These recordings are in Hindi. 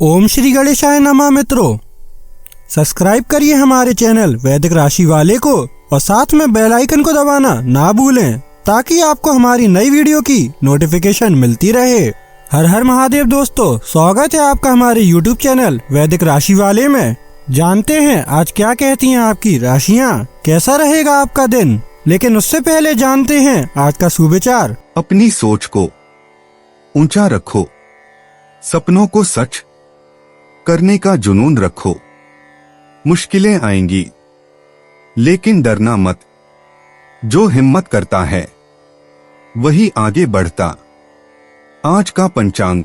ओम श्री गणेशाय नमः। मित्रों, सब्सक्राइब करिए हमारे चैनल वैदिक राशि वाले को और साथ में बेल आइकन को दबाना ना भूलें ताकि आपको हमारी नई वीडियो की नोटिफिकेशन मिलती रहे। हर हर महादेव दोस्तों, स्वागत है आपका हमारे YouTube चैनल वैदिक राशि वाले में। जानते हैं आज क्या कहती हैं आपकी राशियां, कैसा रहेगा आपका दिन। लेकिन उससे पहले जानते हैं आज का सुविचार। अपनी सोच को ऊंचा रखो, सपनों को सच करने का जुनून रखो। मुश्किलें आएंगी लेकिन डरना मत, जो हिम्मत करता है वही आगे बढ़ता। आज का पंचांग,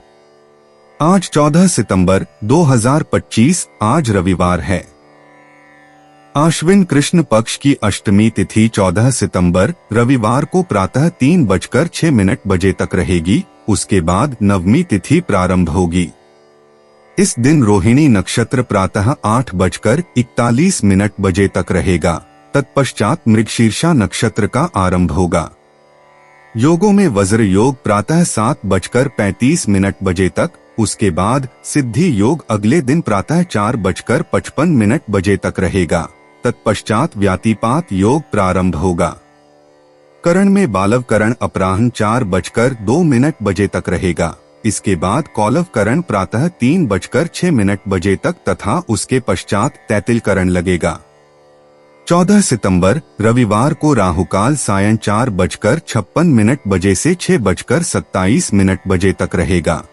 आज 14 सितंबर 2025, आज रविवार है। आश्विन कृष्ण पक्ष की अष्टमी तिथि 14 सितंबर रविवार को प्रातः 3:06 तक रहेगी। उसके बाद नवमी तिथि प्रारंभ होगी। इस दिन रोहिणी नक्षत्र प्रातः 8:41 तक रहेगा। तत्पश्चात मृगशीर्षा नक्षत्र का आरंभ होगा। योगों में वज्र योग प्रातः 7:35 तक, उसके बाद सिद्धि योग अगले दिन प्रातः 4:55 तक रहेगा। तत्पश्चात व्यातिपात योग प्रारंभ होगा। करण में बालव करण अपराह्न 4:02 तक रहेगा। इसके बाद कौलव करण प्रातः 3:06 तक तथा उसके पश्चात तैतिल करण लगेगा। 14 सितंबर रविवार को राहुकाल सायं 4:56 से 6:27 तक रहेगा।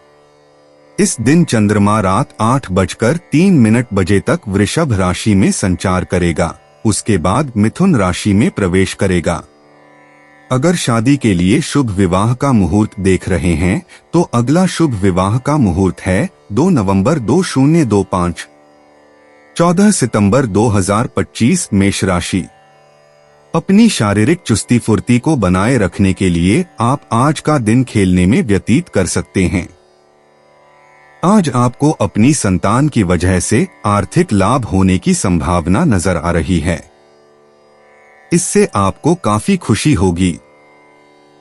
इस दिन चंद्रमा रात 8:03 तक वृषभ राशि में संचार करेगा। उसके बाद मिथुन राशि में प्रवेश करेगा। अगर शादी के लिए शुभ विवाह का मुहूर्त देख रहे हैं तो अगला शुभ विवाह का मुहूर्त है 2 नवंबर 2025। 14 सितंबर 2025 मेष राशि। अपनी शारीरिक चुस्ती फुर्ती को बनाए रखने के लिए आप आज का दिन खेलने में व्यतीत कर सकते हैं। आज आपको अपनी संतान की वजह से आर्थिक लाभ होने की संभावना नजर आ रही है। इससे आपको काफी खुशी होगी।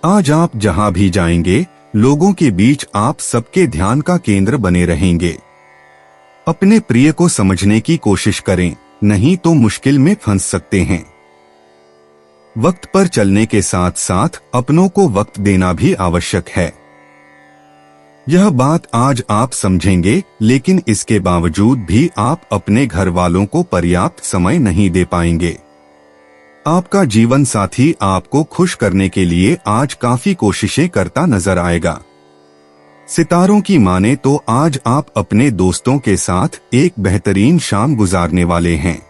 आज आप जहां भी जाएंगे लोगों के बीच आप सबके ध्यान का केंद्र बने रहेंगे। अपने प्रिय को समझने की कोशिश करें, नहीं तो मुश्किल में फंस सकते हैं। वक्त पर चलने के साथ साथ अपनों को वक्त देना भी आवश्यक है। यह बात आज आप समझेंगे, लेकिन इसके बावजूद भी आप अपने घर वालों को पर्याप्त समय नहीं दे पाएंगे। आपका जीवन साथी आपको खुश करने के लिए आज काफी कोशिशें करता नजर आएगा। सितारों की माने तो आज आप अपने दोस्तों के साथ एक बेहतरीन शाम गुजारने वाले हैं।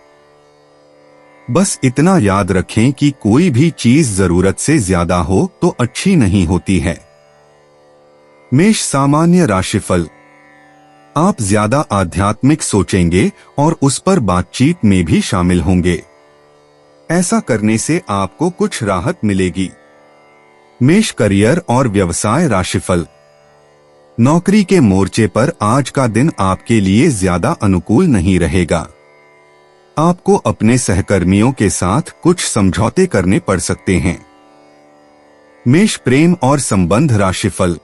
बस इतना याद रखें कि कोई भी चीज जरूरत से ज्यादा हो तो अच्छी नहीं होती है। मेष सामान्य राशिफल। आप ज्यादा आध्यात्मिक सोचेंगे और उस पर बातचीत में भी शामिल होंगे। ऐसा करने से आपको कुछ राहत मिलेगी। मेष करियर और व्यवसाय राशिफल। नौकरी के मोर्चे पर आज का दिन आपके लिए ज्यादा अनुकूल नहीं रहेगा। आपको अपने सहकर्मियों के साथ कुछ समझौते करने पड़ सकते हैं। मेष प्रेम और संबंध राशिफल।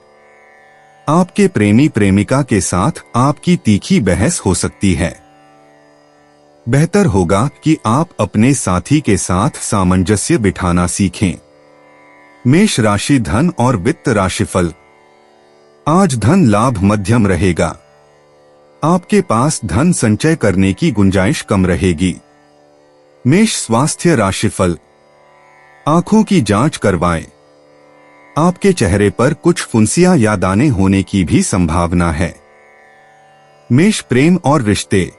आपके प्रेमी प्रेमिका के साथ आपकी तीखी बहस हो सकती है। बेहतर होगा कि आप अपने साथी के साथ सामंजस्य बिठाना सीखें। मेष राशि धन और वित्त राशिफल। आज धन लाभ मध्यम रहेगा। आपके पास धन संचय करने की गुंजाइश कम रहेगी। मेष स्वास्थ्य राशिफल। आंखों की जांच करवाएं। आपके चेहरे पर कुछ फुंसियां या दाने होने की भी संभावना है। मेष प्रेम और रिश्ते।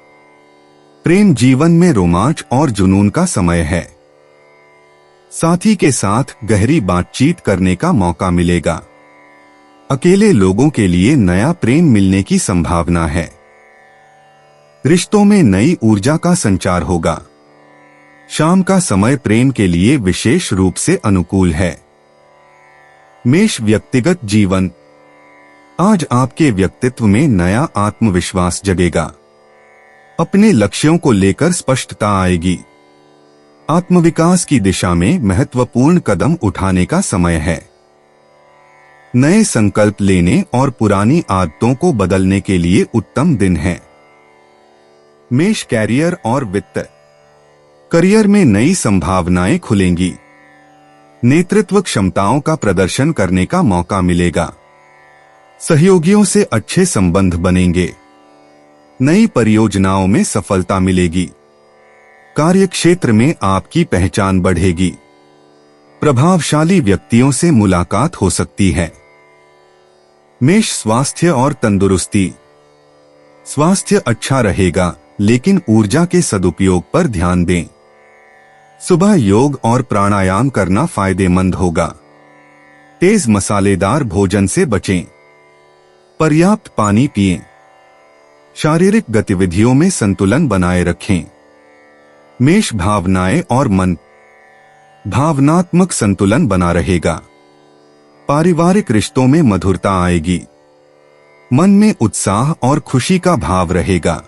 प्रेम जीवन में रोमांच और जुनून का समय है। साथी के साथ गहरी बातचीत करने का मौका मिलेगा। अकेले लोगों के लिए नया प्रेम मिलने की संभावना है। रिश्तों में नई ऊर्जा का संचार होगा। शाम का समय प्रेम के लिए विशेष रूप से अनुकूल है। मेष व्यक्तिगत जीवन। आज आपके व्यक्तित्व में नया आत्मविश्वास जगेगा। अपने लक्ष्यों को लेकर स्पष्टता आएगी। आत्मविकास की दिशा में महत्वपूर्ण कदम उठाने का समय है। नए संकल्प लेने और पुरानी आदतों को बदलने के लिए उत्तम दिन है। मेष कैरियर और वित्त। करियर में नई संभावनाएं खुलेंगी। नेतृत्व क्षमताओं का प्रदर्शन करने का मौका मिलेगा। सहयोगियों से अच्छे संबंध बनेंगे। नई परियोजनाओं में सफलता मिलेगी। कार्यक्षेत्र में आपकी पहचान बढ़ेगी। प्रभावशाली व्यक्तियों से मुलाकात हो सकती है। मेष स्वास्थ्य और तंदुरुस्ती। स्वास्थ्य अच्छा रहेगा, लेकिन ऊर्जा के सदुपयोग पर ध्यान दें। सुबह योग और प्राणायाम करना फायदेमंद होगा। तेज मसालेदार भोजन से बचें। पर्याप्त पानी पिएं। शारीरिक गतिविधियों में संतुलन बनाए रखें। मेष भावनाएं और मन। भावनात्मक संतुलन बना रहेगा। पारिवारिक रिश्तों में मधुरता आएगी। मन में उत्साह और खुशी का भाव रहेगा।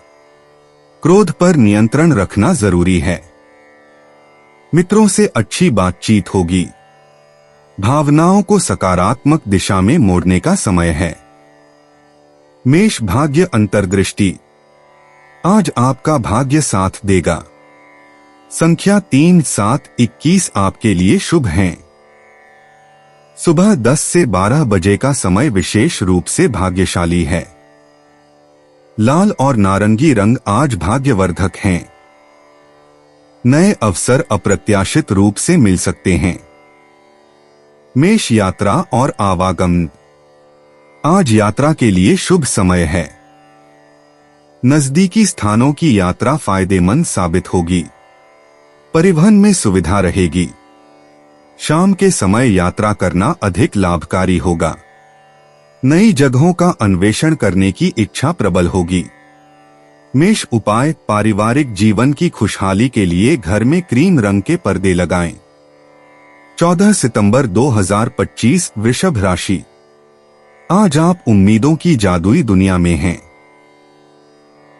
क्रोध पर नियंत्रण रखना जरूरी है। मित्रों से अच्छी बातचीत होगी। भावनाओं को सकारात्मक दिशा में मोड़ने का समय है। मेष भाग्य अंतर्दृष्टि। आज आपका भाग्य साथ देगा। संख्या 3, 7, 21 आपके लिए शुभ हैं। सुबह 10 से 12 बजे का समय विशेष रूप से भाग्यशाली है। लाल और नारंगी रंग आज भाग्यवर्धक हैं। नए अवसर अप्रत्याशित रूप से मिल सकते हैं। मेष यात्रा और आवागमन। आज यात्रा के लिए शुभ समय है। नजदीकी स्थानों की यात्रा फायदेमंद साबित होगी। परिवहन में सुविधा रहेगी। शाम के समय यात्रा करना अधिक लाभकारी होगा। नई जगहों का अन्वेषण करने की इच्छा प्रबल होगी। मेष उपाय। पारिवारिक जीवन की खुशहाली के लिए घर में क्रीम रंग के पर्दे लगाएं। 14 सितंबर 2025 वृषभ राशि। आज आप उम्मीदों की जादुई दुनिया में हैं।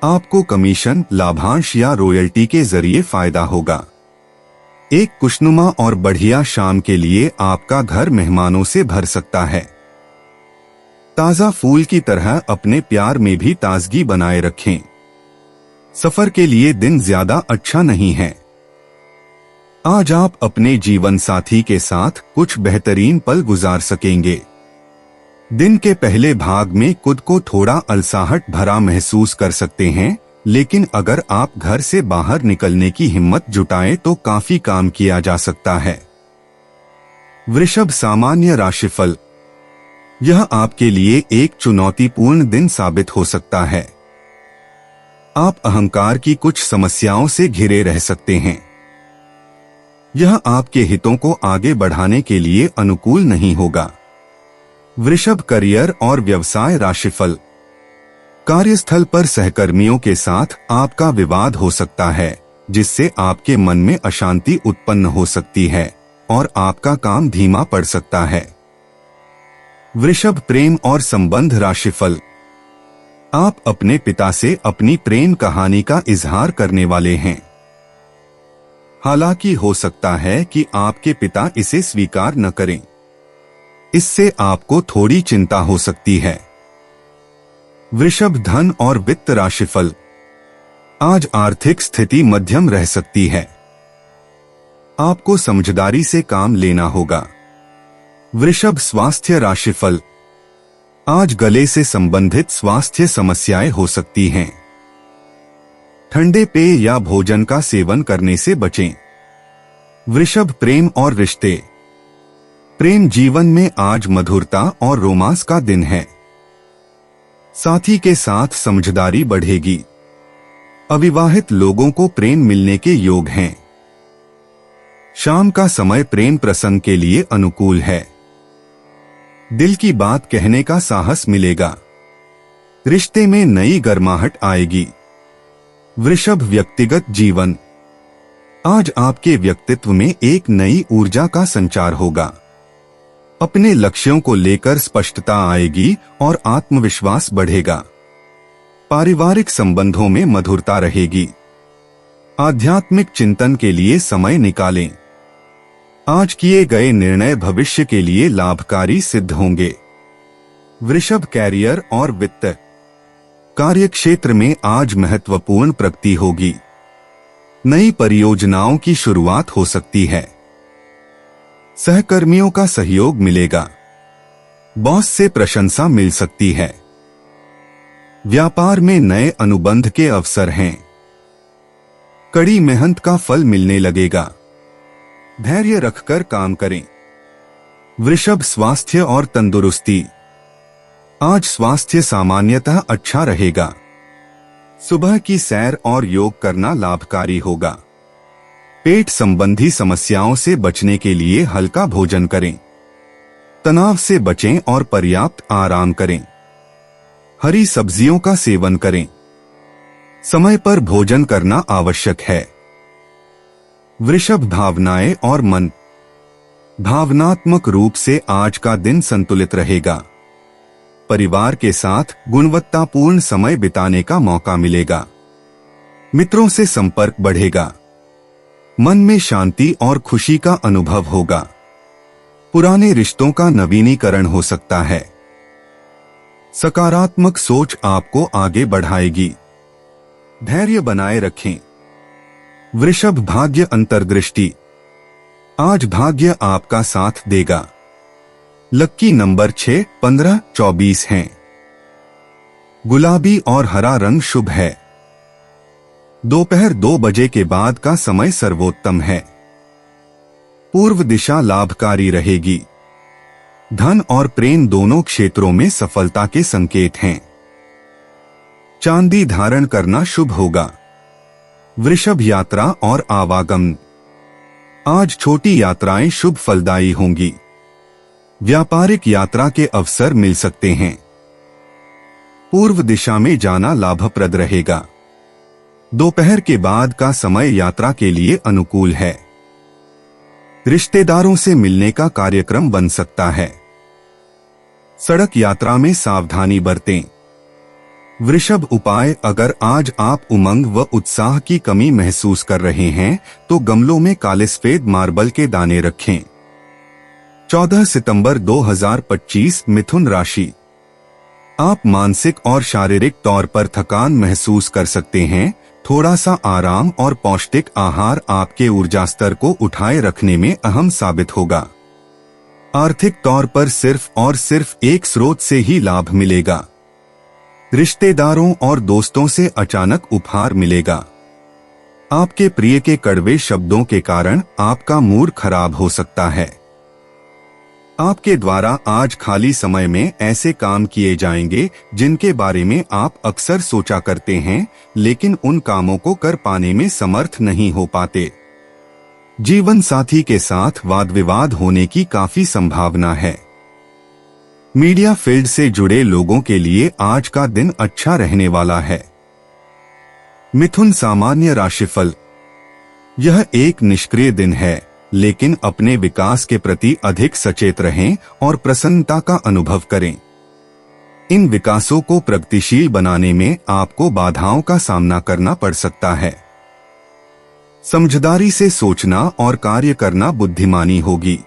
आपको कमीशन, लाभांश या रॉयल्टी के जरिए फायदा होगा। एक खुशनुमा और बढ़िया शाम के लिए आपका घर मेहमानों से भर सकता है। ताजा फूल की तरह अपने प्यार में भी ताजगी बनाए रखें। सफर के लिए दिन ज्यादा अच्छा नहीं है। आज आप अपने जीवन साथी के साथ कुछ बेहतरीन पल गुजार सकेंगे। दिन के पहले भाग में खुद को थोड़ा अलसाहट भरा महसूस कर सकते हैं, लेकिन अगर आप घर से बाहर निकलने की हिम्मत जुटाएं तो काफी काम किया जा सकता है। वृषभ सामान्य राशिफल। यह आपके लिए एक चुनौतीपूर्ण दिन साबित हो सकता है। आप अहंकार की कुछ समस्याओं से घिरे रह सकते हैं। यह आपके हितों को आगे बढ़ाने के लिए अनुकूल नहीं होगा। वृषभ करियर और व्यवसाय राशिफल। कार्यस्थल पर सहकर्मियों के साथ आपका विवाद हो सकता है, जिससे आपके मन में अशांति उत्पन्न हो सकती है और आपका काम धीमा पड़ सकता है। वृषभ प्रेम और संबंध राशिफल। आप अपने पिता से अपनी प्रेम कहानी का इजहार करने वाले हैं। हालांकि हो सकता है कि आपके पिता इसे स्वीकार न करें। इससे आपको थोड़ी चिंता हो सकती है। वृषभ धन और वित्त राशिफल। आज आर्थिक स्थिति मध्यम रह सकती है। आपको समझदारी से काम लेना होगा। वृषभ स्वास्थ्य राशिफल। आज गले से संबंधित स्वास्थ्य समस्याएं हो सकती हैं। ठंडे पेय या भोजन का सेवन करने से बचें। वृषभ प्रेम और रिश्ते। प्रेम जीवन में आज मधुरता और रोमांस का दिन है। साथी के साथ समझदारी बढ़ेगी। अविवाहित लोगों को प्रेम मिलने के योग हैं। शाम का समय प्रेम प्रसंग के लिए अनुकूल है। दिल की बात कहने का साहस मिलेगा। रिश्ते में नई गर्माहट आएगी। वृषभ व्यक्तिगत जीवन। आज आपके व्यक्तित्व में एक नई ऊर्जा का संचार होगा। अपने लक्ष्यों को लेकर स्पष्टता आएगी और आत्मविश्वास बढ़ेगा। पारिवारिक संबंधों में मधुरता रहेगी। आध्यात्मिक चिंतन के लिए समय निकालें। आज किए गए निर्णय भविष्य के लिए लाभकारी सिद्ध होंगे। वृषभ कैरियर और वित्त। कार्य क्षेत्र में आज महत्वपूर्ण प्रगति होगी। नई परियोजनाओं की शुरुआत हो सकती है। सहकर्मियों का सहयोग मिलेगा। बॉस से प्रशंसा मिल सकती है। व्यापार में नए अनुबंध के अवसर हैं। कड़ी मेहनत का फल मिलने लगेगा। धैर्य रखकर काम करें। वृषभ स्वास्थ्य और तंदुरुस्ती। आज स्वास्थ्य सामान्यतः अच्छा रहेगा। सुबह की सैर और योग करना लाभकारी होगा। पेट संबंधी समस्याओं से बचने के लिए हल्का भोजन करें। तनाव से बचें और पर्याप्त आराम करें। हरी सब्जियों का सेवन करें। समय पर भोजन करना आवश्यक है। वृषभ भावनाएं और मन। भावनात्मक रूप से आज का दिन संतुलित रहेगा। परिवार के साथ गुणवत्तापूर्ण समय बिताने का मौका मिलेगा। मित्रों से संपर्क बढ़ेगा। मन में शांति और खुशी का अनुभव होगा। पुराने रिश्तों का नवीनीकरण हो सकता है। सकारात्मक सोच आपको आगे बढ़ाएगी। धैर्य बनाए रखें। वृषभ भाग्य अंतर्दृष्टि। आज भाग्य आपका साथ देगा। लक्की नंबर 6, 15, 24 हैं। गुलाबी और हरा रंग शुभ है। दोपहर 2 बजे के बाद का समय सर्वोत्तम है। पूर्व दिशा लाभकारी रहेगी। धन और प्रेम दोनों क्षेत्रों में सफलता के संकेत हैं। चांदी धारण करना शुभ होगा। वृषभ यात्रा और आवागमन। आज छोटी यात्राएं शुभ फलदायी होंगी। व्यापारिक यात्रा के अवसर मिल सकते हैं। पूर्व दिशा में जाना लाभप्रद रहेगा। दोपहर के बाद का समय यात्रा के लिए अनुकूल है। रिश्तेदारों से मिलने का कार्यक्रम बन सकता है। सड़क यात्रा में सावधानी बरतें। वृषभ उपाय। अगर आज आप उमंग व उत्साह की कमी महसूस कर रहे हैं तो गमलों में काले सफेद मार्बल के दाने रखें। 14 सितंबर 2025 मिथुन राशि। आप मानसिक और शारीरिक तौर पर थकान महसूस कर सकते हैं। थोड़ा सा आराम और पौष्टिक आहार आपके ऊर्जा स्तर को उठाए रखने में अहम साबित होगा। आर्थिक तौर पर सिर्फ और सिर्फ एक स्रोत से ही लाभ मिलेगा। रिश्तेदारों और दोस्तों से अचानक उपहार मिलेगा। आपके प्रिय के कड़वे शब्दों के कारण आपका मूड खराब हो सकता है। आपके द्वारा आज खाली समय में ऐसे काम किए जाएंगे जिनके बारे में आप अक्सर सोचा करते हैं, लेकिन उन कामों को कर पाने में समर्थ नहीं हो पाते। जीवन साथी के साथ वाद विवाद होने की काफी संभावना है। मीडिया फील्ड से जुड़े लोगों के लिए आज का दिन अच्छा रहने वाला है। मिथुन सामान्य राशिफल। यह एक निष्क्रिय दिन है, लेकिन अपने विकास के प्रति अधिक सचेत रहें और प्रसन्नता का अनुभव करें। इन विकासों को प्रगतिशील बनाने में आपको बाधाओं का सामना करना पड़ सकता है। समझदारी से सोचना और कार्य करना बुद्धिमानी होगी।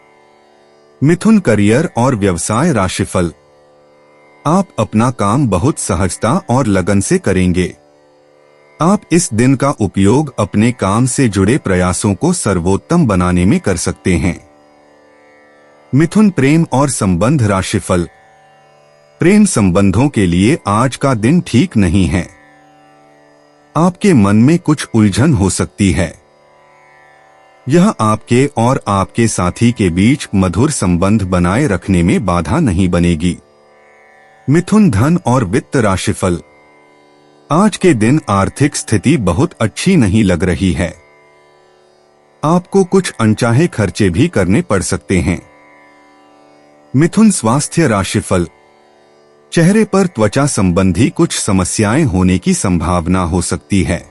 मिथुन करियर और व्यवसाय राशिफल। आप अपना काम बहुत सहजता और लगन से करेंगे। आप इस दिन का उपयोग अपने काम से जुड़े प्रयासों को सर्वोत्तम बनाने में कर सकते हैं। मिथुन प्रेम और संबंध राशिफल। प्रेम संबंधों के लिए आज का दिन ठीक नहीं है। आपके मन में कुछ उलझन हो सकती है। यह आपके और आपके साथी के बीच मधुर संबंध बनाए रखने में बाधा नहीं बनेगी। मिथुन धन और वित्त राशिफल। आज के दिन आर्थिक स्थिति बहुत अच्छी नहीं लग रही है। आपको कुछ अनचाहे खर्चे भी करने पड़ सकते हैं। मिथुन स्वास्थ्य राशिफल। चेहरे पर त्वचा संबंधी कुछ समस्याएं होने की संभावना हो सकती है।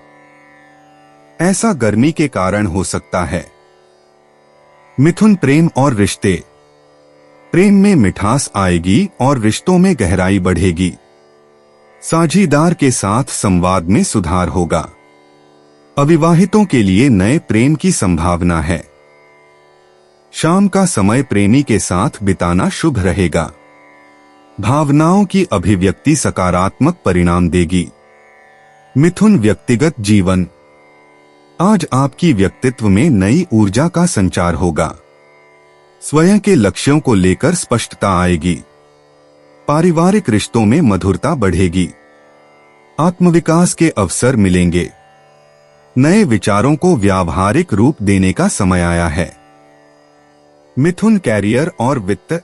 ऐसा गर्मी के कारण हो सकता है। मिथुन प्रेम और रिश्ते। प्रेम में मिठास आएगी और रिश्तों में गहराई बढ़ेगी। साझीदार के साथ संवाद में सुधार होगा। अविवाहितों के लिए नए प्रेम की संभावना है। शाम का समय प्रेमी के साथ बिताना शुभ रहेगा। भावनाओं की अभिव्यक्ति सकारात्मक परिणाम देगी। मिथुन व्यक्तिगत जीवन। आज आपकी व्यक्तित्व में नई ऊर्जा का संचार होगा। स्वयं के लक्ष्यों को लेकर स्पष्टता आएगी। पारिवारिक रिश्तों में मधुरता बढ़ेगी। आत्मविकास के अवसर मिलेंगे। नए विचारों को व्यावहारिक रूप देने का समय आया है। मिथुन कैरियर और वित्त।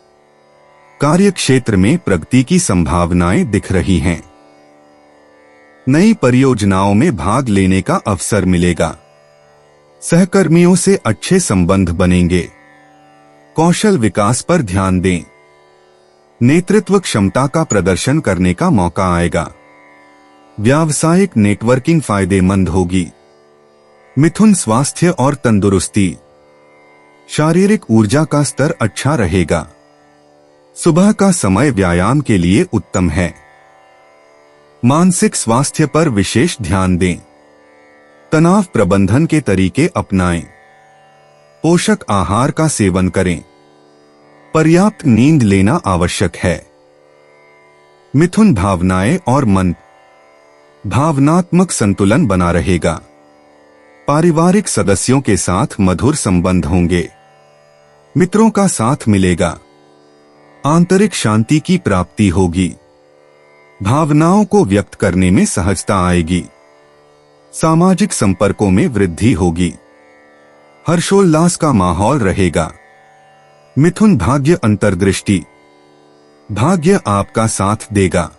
कार्य क्षेत्र में प्रगति की संभावनाएं दिख रही हैं। नई परियोजनाओं में भाग लेने का अवसर मिलेगा। सहकर्मियों से अच्छे संबंध बनेंगे। कौशल विकास पर ध्यान दें। नेतृत्व क्षमता का प्रदर्शन करने का मौका आएगा। व्यावसायिक नेटवर्किंग फायदेमंद होगी। मिथुन स्वास्थ्य और तंदुरुस्ती। शारीरिक ऊर्जा का स्तर अच्छा रहेगा। सुबह का समय व्यायाम के लिए उत्तम है। मानसिक स्वास्थ्य पर विशेष ध्यान दें। तनाव प्रबंधन के तरीके अपनाएं। पोषक आहार का सेवन करें। पर्याप्त नींद लेना आवश्यक है। मिथुन भावनाएं और मन। भावनात्मक संतुलन बना रहेगा। पारिवारिक सदस्यों के साथ मधुर संबंध होंगे। मित्रों का साथ मिलेगा। आंतरिक शांति की प्राप्ति होगी। भावनाओं को व्यक्त करने में सहजता आएगी। सामाजिक संपर्कों में वृद्धि होगी। हर्षोल्लास का माहौल रहेगा। मिथुन भाग्य अंतर्दृष्टि। भाग्य आपका साथ देगा।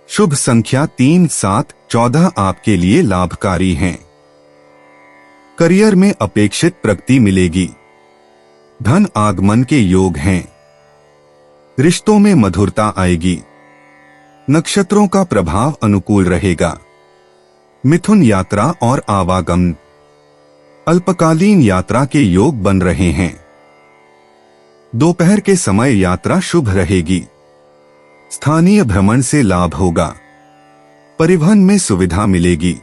शुभ संख्या 3, 7, 14 आपके लिए लाभकारी हैं। करियर में अपेक्षित प्रगति मिलेगी। धन आगमन के योग हैं। रिश्तों में मधुरता आएगी। नक्षत्रों का प्रभाव अनुकूल रहेगा। मिथुन यात्रा और आवागमन। अल्पकालीन यात्रा के योग बन रहे हैं। दोपहर के समय यात्रा शुभ रहेगी। स्थानीय भ्रमण से लाभ होगा। परिवहन में सुविधा मिलेगी।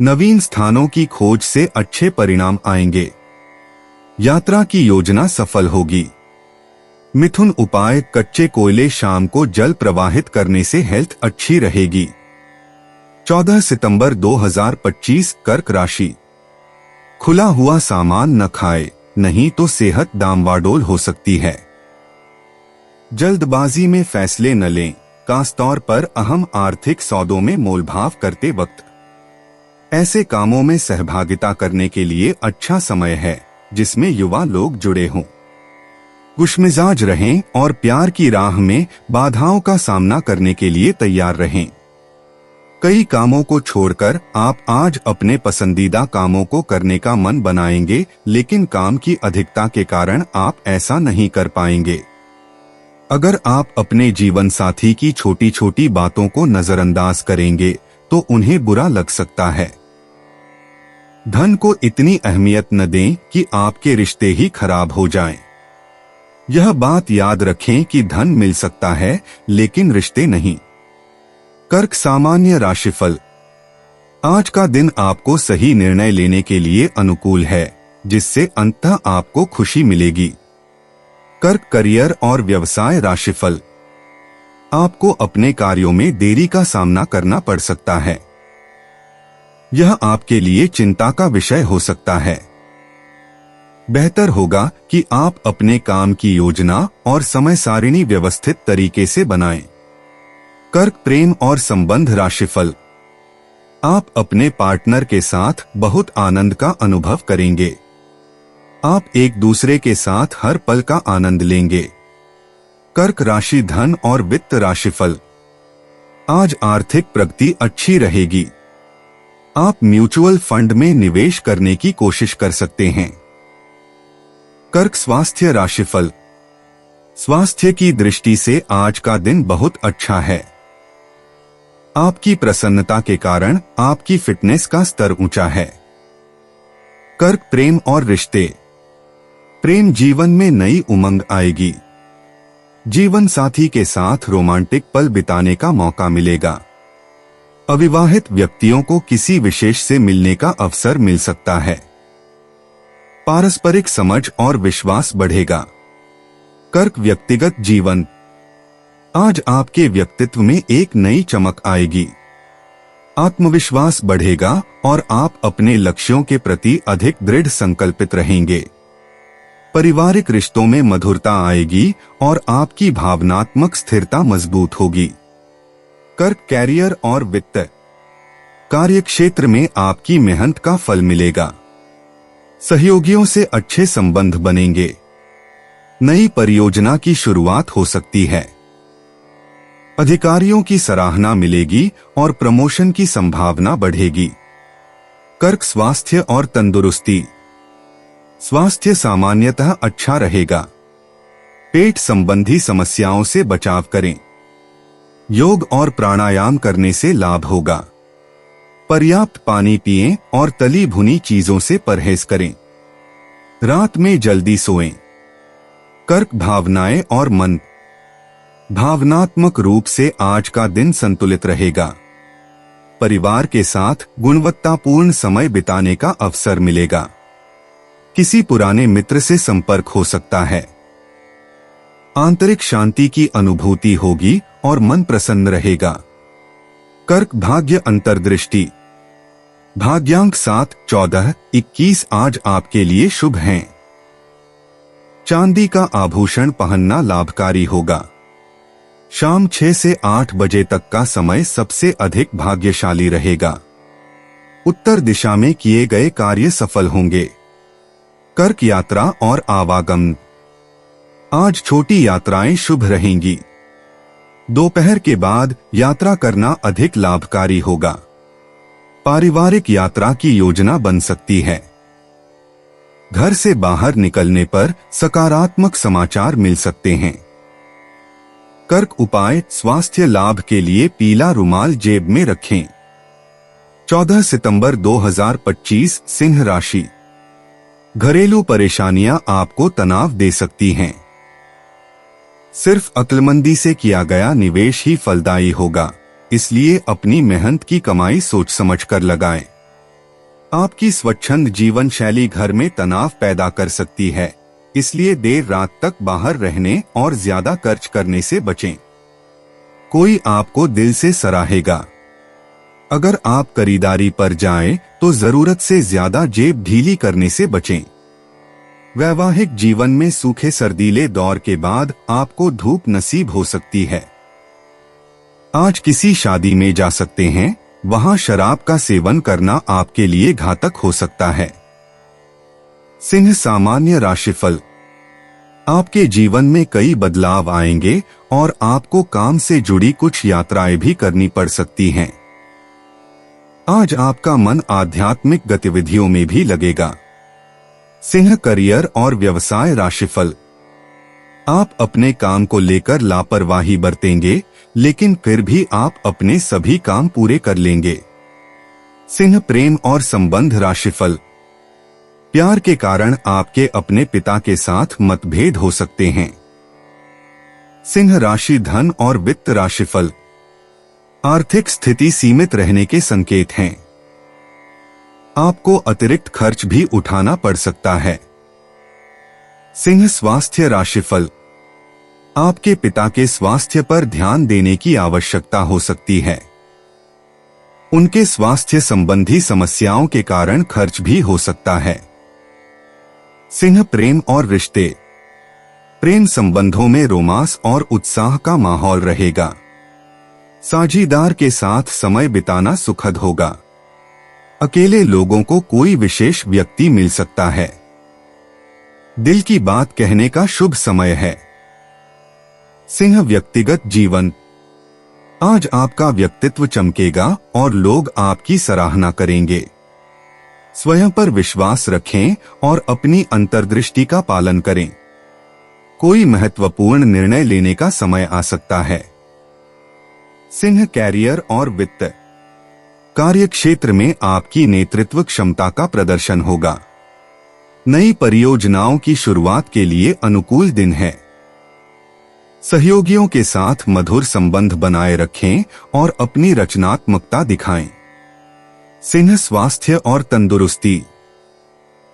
नवीन स्थानों की खोज से अच्छे परिणाम आएंगे। यात्रा की योजना सफल होगी। मिथुन उपाय। कच्चे कोयले शाम को जल प्रवाहित करने से हेल्थ अच्छी रहेगी। 14 सितंबर 2025 कर्क राशि। खुला हुआ सामान न खाए, नहीं तो सेहत डामाडोल हो सकती है। जल्दबाजी में फैसले न लें, खासतौर पर अहम आर्थिक सौदों में मोलभाव करते वक्त। ऐसे कामों में सहभागिता करने के लिए अच्छा समय है जिसमें युवा लोग जुड़े हों। खुशमिजाज रहें और प्यार की राह में बाधाओं का सामना करने के लिए तैयार रहें। कई कामों को छोड़कर आप आज अपने पसंदीदा कामों को करने का मन बनाएंगे, लेकिन काम की अधिकता के कारण आप ऐसा नहीं कर पाएंगे। अगर आप अपने जीवन साथी की छोटी छोटी बातों को नजरअंदाज करेंगे तो उन्हें बुरा लग सकता है। धन को इतनी अहमियत न दें कि आपके रिश्ते ही खराब हो जाएं। यह बात याद रखें कि धन मिल सकता है लेकिन रिश्ते नहीं। कर्क सामान्य राशिफल। आज का दिन आपको सही निर्णय लेने के लिए अनुकूल है, जिससे अंततः आपको खुशी मिलेगी। कर्क करियर और व्यवसाय राशिफल। आपको अपने कार्यों में देरी का सामना करना पड़ सकता है। यह आपके लिए चिंता का विषय हो सकता है। बेहतर होगा कि आप अपने काम की योजना और समय सारिणी व्यवस्थित तरीके से बनाएं। कर्क प्रेम और संबंध राशिफल। आप अपने पार्टनर के साथ बहुत आनंद का अनुभव करेंगे। आप एक दूसरे के साथ हर पल का आनंद लेंगे। कर्क राशि धन और वित्त राशिफल। आज आर्थिक प्रगति अच्छी रहेगी। आप म्यूचुअल फंड में निवेश करने की कोशिश कर सकते हैं। कर्क स्वास्थ्य राशिफल। स्वास्थ्य की दृष्टि से आज का दिन बहुत अच्छा है। आपकी प्रसन्नता के कारण आपकी फिटनेस का स्तर ऊंचा है। कर्क प्रेम और रिश्ते। प्रेम जीवन में नई उमंग आएगी। जीवन साथी के साथ रोमांटिक पल बिताने का मौका मिलेगा। अविवाहित व्यक्तियों को किसी विशेष से मिलने का अवसर मिल सकता है। पारस्परिक समझ और विश्वास बढ़ेगा। कर्क व्यक्तिगत जीवन। आज आपके व्यक्तित्व में एक नई चमक आएगी। आत्मविश्वास बढ़ेगा और आप अपने लक्ष्यों के प्रति अधिक दृढ़ संकल्पित रहेंगे। पारिवारिक रिश्तों में मधुरता आएगी और आपकी भावनात्मक स्थिरता मजबूत होगी। कर्क, कैरियर और वित्त। कार्यक्षेत्र में आपकी मेहनत का फल मिलेगा। सहयोगियों से अच्छे संबंध बनेंगे। नई परियोजना की शुरुआत हो सकती है। अधिकारियों की सराहना मिलेगी और प्रमोशन की संभावना बढ़ेगी। कर्क, स्वास्थ्य और तंदुरुस्ती। स्वास्थ्य सामान्यतः अच्छा रहेगा। पेट संबंधी समस्याओं से बचाव करें। योग और प्राणायाम करने से लाभ होगा। पर्याप्त पानी पिएं और तली भुनी चीजों से परहेज करें। रात में जल्दी सोएं। कर्क, भावनाएं और मन। भावनात्मक रूप से आज का दिन संतुलित रहेगा। परिवार के साथ गुणवत्तापूर्ण समय बिताने का अवसर मिलेगा। किसी पुराने मित्र से संपर्क हो सकता है। आंतरिक शांति की अनुभूति होगी और मन प्रसन्न रहेगा। कर्क, भाग्य अंतर्दृष्टि। भाग्यांक 7, 14, 21 आज आपके लिए शुभ हैं। चांदी का आभूषण पहनना लाभकारी होगा। शाम 6 से 8 बजे तक का समय सबसे अधिक भाग्यशाली रहेगा। उत्तर दिशा में किए गए कार्य सफल होंगे। कर्क, यात्रा और आवागमन। आज छोटी यात्राएं शुभ रहेंगी। दोपहर के बाद यात्रा करना अधिक लाभकारी होगा। पारिवारिक यात्रा की योजना बन सकती है। घर से बाहर निकलने पर सकारात्मक समाचार मिल सकते हैं। कर्क, उपाय। स्वास्थ्य लाभ के लिए पीला रुमाल जेब में रखें। 14 सितंबर 2025 सिंह राशि। घरेलू परेशानियां आपको तनाव दे सकती हैं। सिर्फ अक्लमंदी से किया गया निवेश ही फलदायी होगा, इसलिए अपनी मेहनत की कमाई सोच समझकर लगाएं। आपकी स्वच्छंद जीवन शैली घर में तनाव पैदा कर सकती है, इसलिए देर रात तक बाहर रहने और ज्यादा खर्च करने से बचें। कोई आपको दिल से सराहेगा। अगर आप खरीदारी पर जाएं, तो जरूरत से ज्यादा जेब ढीली करने से बचें। वैवाहिक जीवन में सूखे सर्दीले दौर के बाद आपको धूप नसीब हो सकती है। आज किसी शादी में जा सकते हैं, वहां शराब का सेवन करना आपके लिए घातक हो सकता है। सिंह, सामान्य राशिफल। आपके जीवन में कई बदलाव आएंगे और आपको काम से जुड़ी कुछ यात्राएं भी करनी पड़ सकती हैं। आज आपका मन आध्यात्मिक गतिविधियों में भी लगेगा। सिंह, करियर और व्यवसाय राशिफल। आप अपने काम को लेकर लापरवाही बरतेंगे, लेकिन फिर भी आप अपने सभी काम पूरे कर लेंगे। सिंह, प्रेम और संबंध राशिफल। प्यार के कारण आपके अपने पिता के साथ मतभेद हो सकते हैं। सिंह राशि, धन और वित्त राशिफल। आर्थिक स्थिति सीमित रहने के संकेत हैं। आपको अतिरिक्त खर्च भी उठाना पड़ सकता है। सिंह, स्वास्थ्य राशिफल। आपके पिता के स्वास्थ्य पर ध्यान देने की आवश्यकता हो सकती है। उनके स्वास्थ्य संबंधी समस्याओं के कारण खर्च भी हो सकता है। सिंह, प्रेम और रिश्ते। प्रेम संबंधों में रोमांस और उत्साह का माहौल रहेगा। साझीदार के साथ समय बिताना सुखद होगा। अकेले लोगों को कोई विशेष व्यक्ति मिल सकता है। दिल की बात कहने का शुभ समय है। सिंह, व्यक्तिगत जीवन। आज आपका व्यक्तित्व चमकेगा और लोग आपकी सराहना करेंगे। स्वयं पर विश्वास रखें और अपनी अंतर्दृष्टि का पालन करें। कोई महत्वपूर्ण निर्णय लेने का समय आ सकता है। सिंह, कैरियर और वित्त। कार्यक्षेत्र में आपकी नेतृत्व क्षमता का प्रदर्शन होगा। नई परियोजनाओं की शुरुआत के लिए अनुकूल दिन है। सहयोगियों के साथ मधुर संबंध बनाए रखें और अपनी रचनात्मकता दिखाएं। सिंह, स्वास्थ्य और तंदुरुस्ती।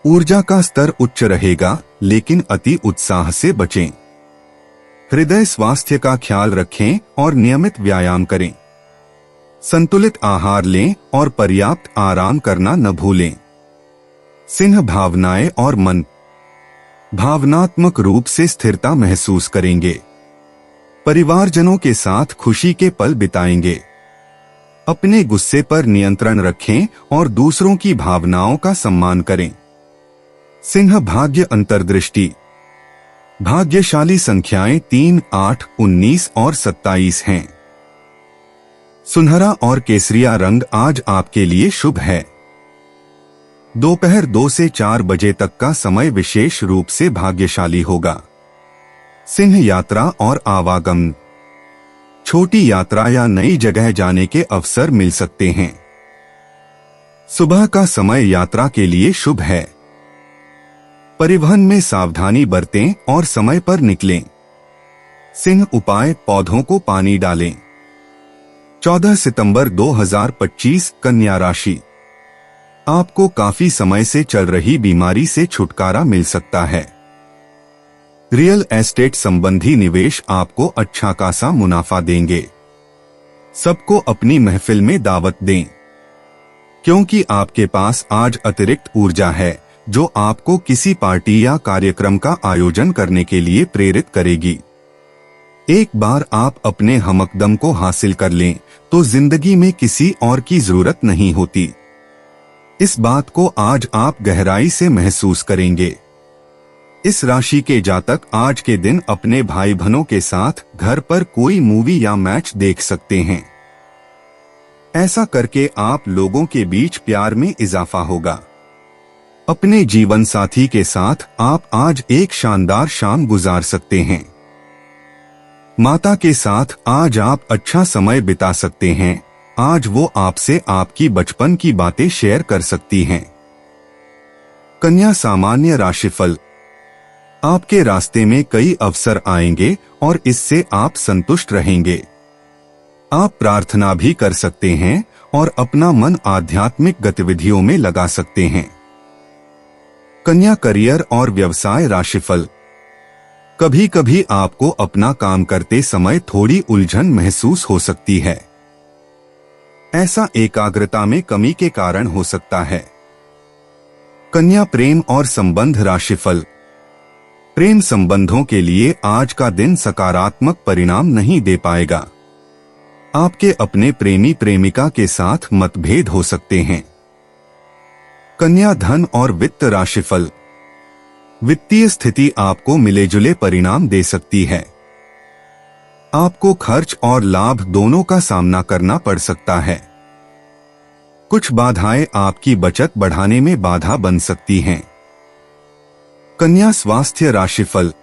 ऊर्जा का स्तर उच्च रहेगा, लेकिन अति उत्साह से बचें। हृदय स्वास्थ्य का ख्याल रखें और नियमित व्यायाम करें। संतुलित आहार लें और पर्याप्त आराम करना न भूलें। सिंह भावनाएं और मन, भावनात्मक रूप से स्थिरता महसूस करेंगे। परिवारजनों के साथ खुशी के पल बिताएंगे। अपने गुस्से पर नियंत्रण रखें और दूसरों की भावनाओं का सम्मान करें। सिंह भाग्य अंतर्दृष्टि, भाग्यशाली संख्याएं 3, 8, 19 और 27 हैं। सुनहरा और केसरिया रंग आज आपके लिए शुभ है। दोपहर 2 से 4 बजे तक का समय विशेष रूप से भाग्यशाली होगा। सिंह यात्रा और आवागमन, छोटी यात्रा या नई जगह जाने के अवसर मिल सकते हैं। सुबह का समय यात्रा के लिए शुभ है। परिवहन में सावधानी बरतें और समय पर निकलें। सिंह उपाय, पौधों को पानी डालें। 14 सितंबर 2025 कन्या राशि, आपको काफी समय से चल रही बीमारी से छुटकारा मिल सकता है। रियल एस्टेट संबंधी निवेश आपको अच्छा खासा मुनाफा देंगे। सबको अपनी महफिल में दावत दें, क्योंकि आपके पास आज अतिरिक्त ऊर्जा है जो आपको किसी पार्टी या कार्यक्रम का आयोजन करने के लिए प्रेरित करेगी। एक बार आप अपने हमकदम को हासिल कर लें तो जिंदगी में किसी और की जरूरत नहीं होती। इस बात को आज आप गहराई से महसूस करेंगे। इस राशि के जातक आज के दिन अपने भाई बहनों के साथ घर पर कोई मूवी या मैच देख सकते हैं। ऐसा करके आप लोगों के बीच प्यार में इजाफा होगा। अपने जीवन साथी के साथ आप आज एक शानदार शाम गुजार सकते हैं। माता के साथ आज आप अच्छा समय बिता सकते हैं। आज वो आपसे आपकी बचपन की बातें शेयर कर सकती हैं। कन्या सामान्य राशिफल, आपके रास्ते में कई अवसर आएंगे और इससे आप संतुष्ट रहेंगे। आप प्रार्थना भी कर सकते हैं और अपना मन आध्यात्मिक गतिविधियों में लगा सकते हैं। कन्या करियर और व्यवसाय राशिफल, कभी कभी आपको अपना काम करते समय थोड़ी उलझन महसूस हो सकती है। ऐसा एकाग्रता में कमी के कारण हो सकता है। कन्या प्रेम और संबंध राशिफल, प्रेम संबंधों के लिए आज का दिन सकारात्मक परिणाम नहीं दे पाएगा। आपके अपने प्रेमी प्रेमिका के साथ मतभेद हो सकते हैं। कन्या धन और वित्त राशिफल, वित्तीय स्थिति आपको मिले जुले परिणाम दे सकती है। आपको खर्च और लाभ दोनों का सामना करना पड़ सकता है। कुछ बाधाएं आपकी बचत बढ़ाने में बाधा बन सकती हैं। कन्या स्वास्थ्य राशिफल,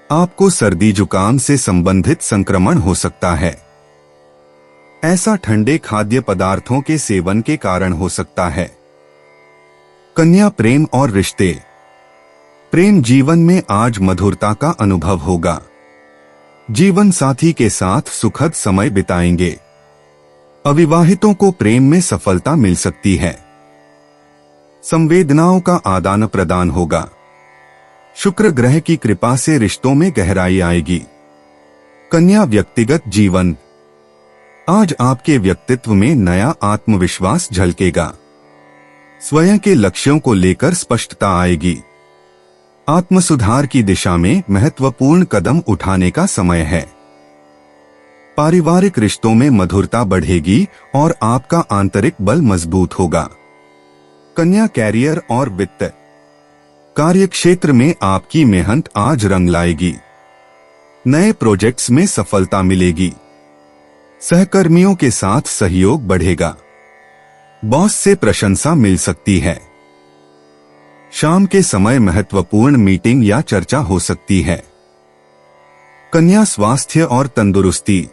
आपको सर्दी जुकाम से संबंधित संक्रमण हो सकता है। ऐसा ठंडे खाद्य पदार्थों के सेवन के कारण हो सकता है। कन्या प्रेम और रिश्ते, प्रेम जीवन में आज मधुरता का अनुभव होगा। जीवन साथी के साथ सुखद समय बिताएंगे। अविवाहितों को प्रेम में सफलता मिल सकती है। संवेदनाओं का आदान प्रदान होगा। शुक्र ग्रह की कृपा से रिश्तों में गहराई आएगी। कन्या व्यक्तिगत जीवन, आज आपके व्यक्तित्व में नया आत्मविश्वास झलकेगा। स्वयं के लक्ष्यों को लेकर स्पष्टता आएगी। आत्मसुधार की दिशा में महत्वपूर्ण कदम उठाने का समय है। पारिवारिक रिश्तों में मधुरता बढ़ेगी और आपका आंतरिक बल मजबूत होगा। कन्या कैरियर और वित्त, कार्यक्षेत्र में आपकी मेहनत आज रंग लाएगी। नए प्रोजेक्ट्स में सफलता मिलेगी। सहकर्मियों के साथ सहयोग बढ़ेगा। बॉस से प्रशंसा मिल सकती है। शाम के समय महत्वपूर्ण मीटिंग या चर्चा हो सकती है। कन्या स्वास्थ्य और तंदुरुस्ती,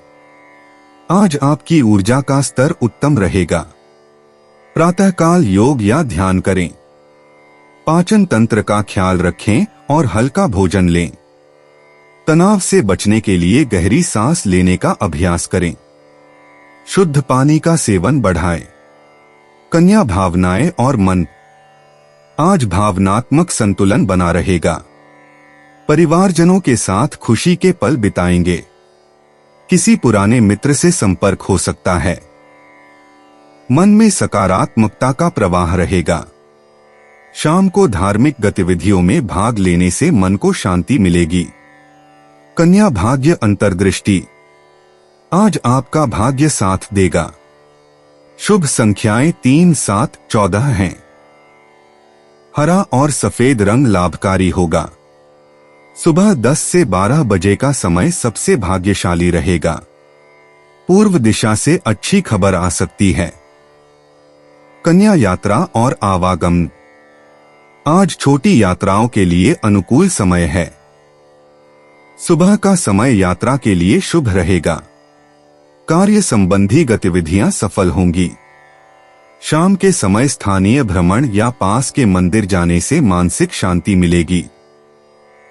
आज आपकी ऊर्जा का स्तर उत्तम रहेगा। प्रातःकाल योग या ध्यान करें। पाचन तंत्र का ख्याल रखें और हल्का भोजन लें। तनाव से बचने के लिए गहरी सांस लेने का अभ्यास करें। शुद्ध पानी का सेवन बढ़ाएं। कन्या भावनाएं और मन, आज भावनात्मक संतुलन बना रहेगा। परिवारजनों के साथ खुशी के पल बिताएंगे। किसी पुराने मित्र से संपर्क हो सकता है। मन में सकारात्मकता का प्रवाह रहेगा। शाम को धार्मिक गतिविधियों में भाग लेने से मन को शांति मिलेगी। कन्या भाग्य अंतर्दृष्टि। आज आपका भाग्य साथ देगा। शुभ संख्याएं 3, 7, 14 हैं। हरा और सफेद रंग लाभकारी होगा। सुबह 10 से 12 बजे का समय सबसे भाग्यशाली रहेगा। पूर्व दिशा से अच्छी खबर आ सकती है। कन्या यात्रा और आवागमन। आज छोटी यात्राओं के लिए अनुकूल समय है। सुबह का समय यात्रा के लिए शुभ रहेगा। कार्य संबंधी गतिविधियां सफल होंगी। शाम के समय स्थानीय भ्रमण या पास के मंदिर जाने से मानसिक शांति मिलेगी।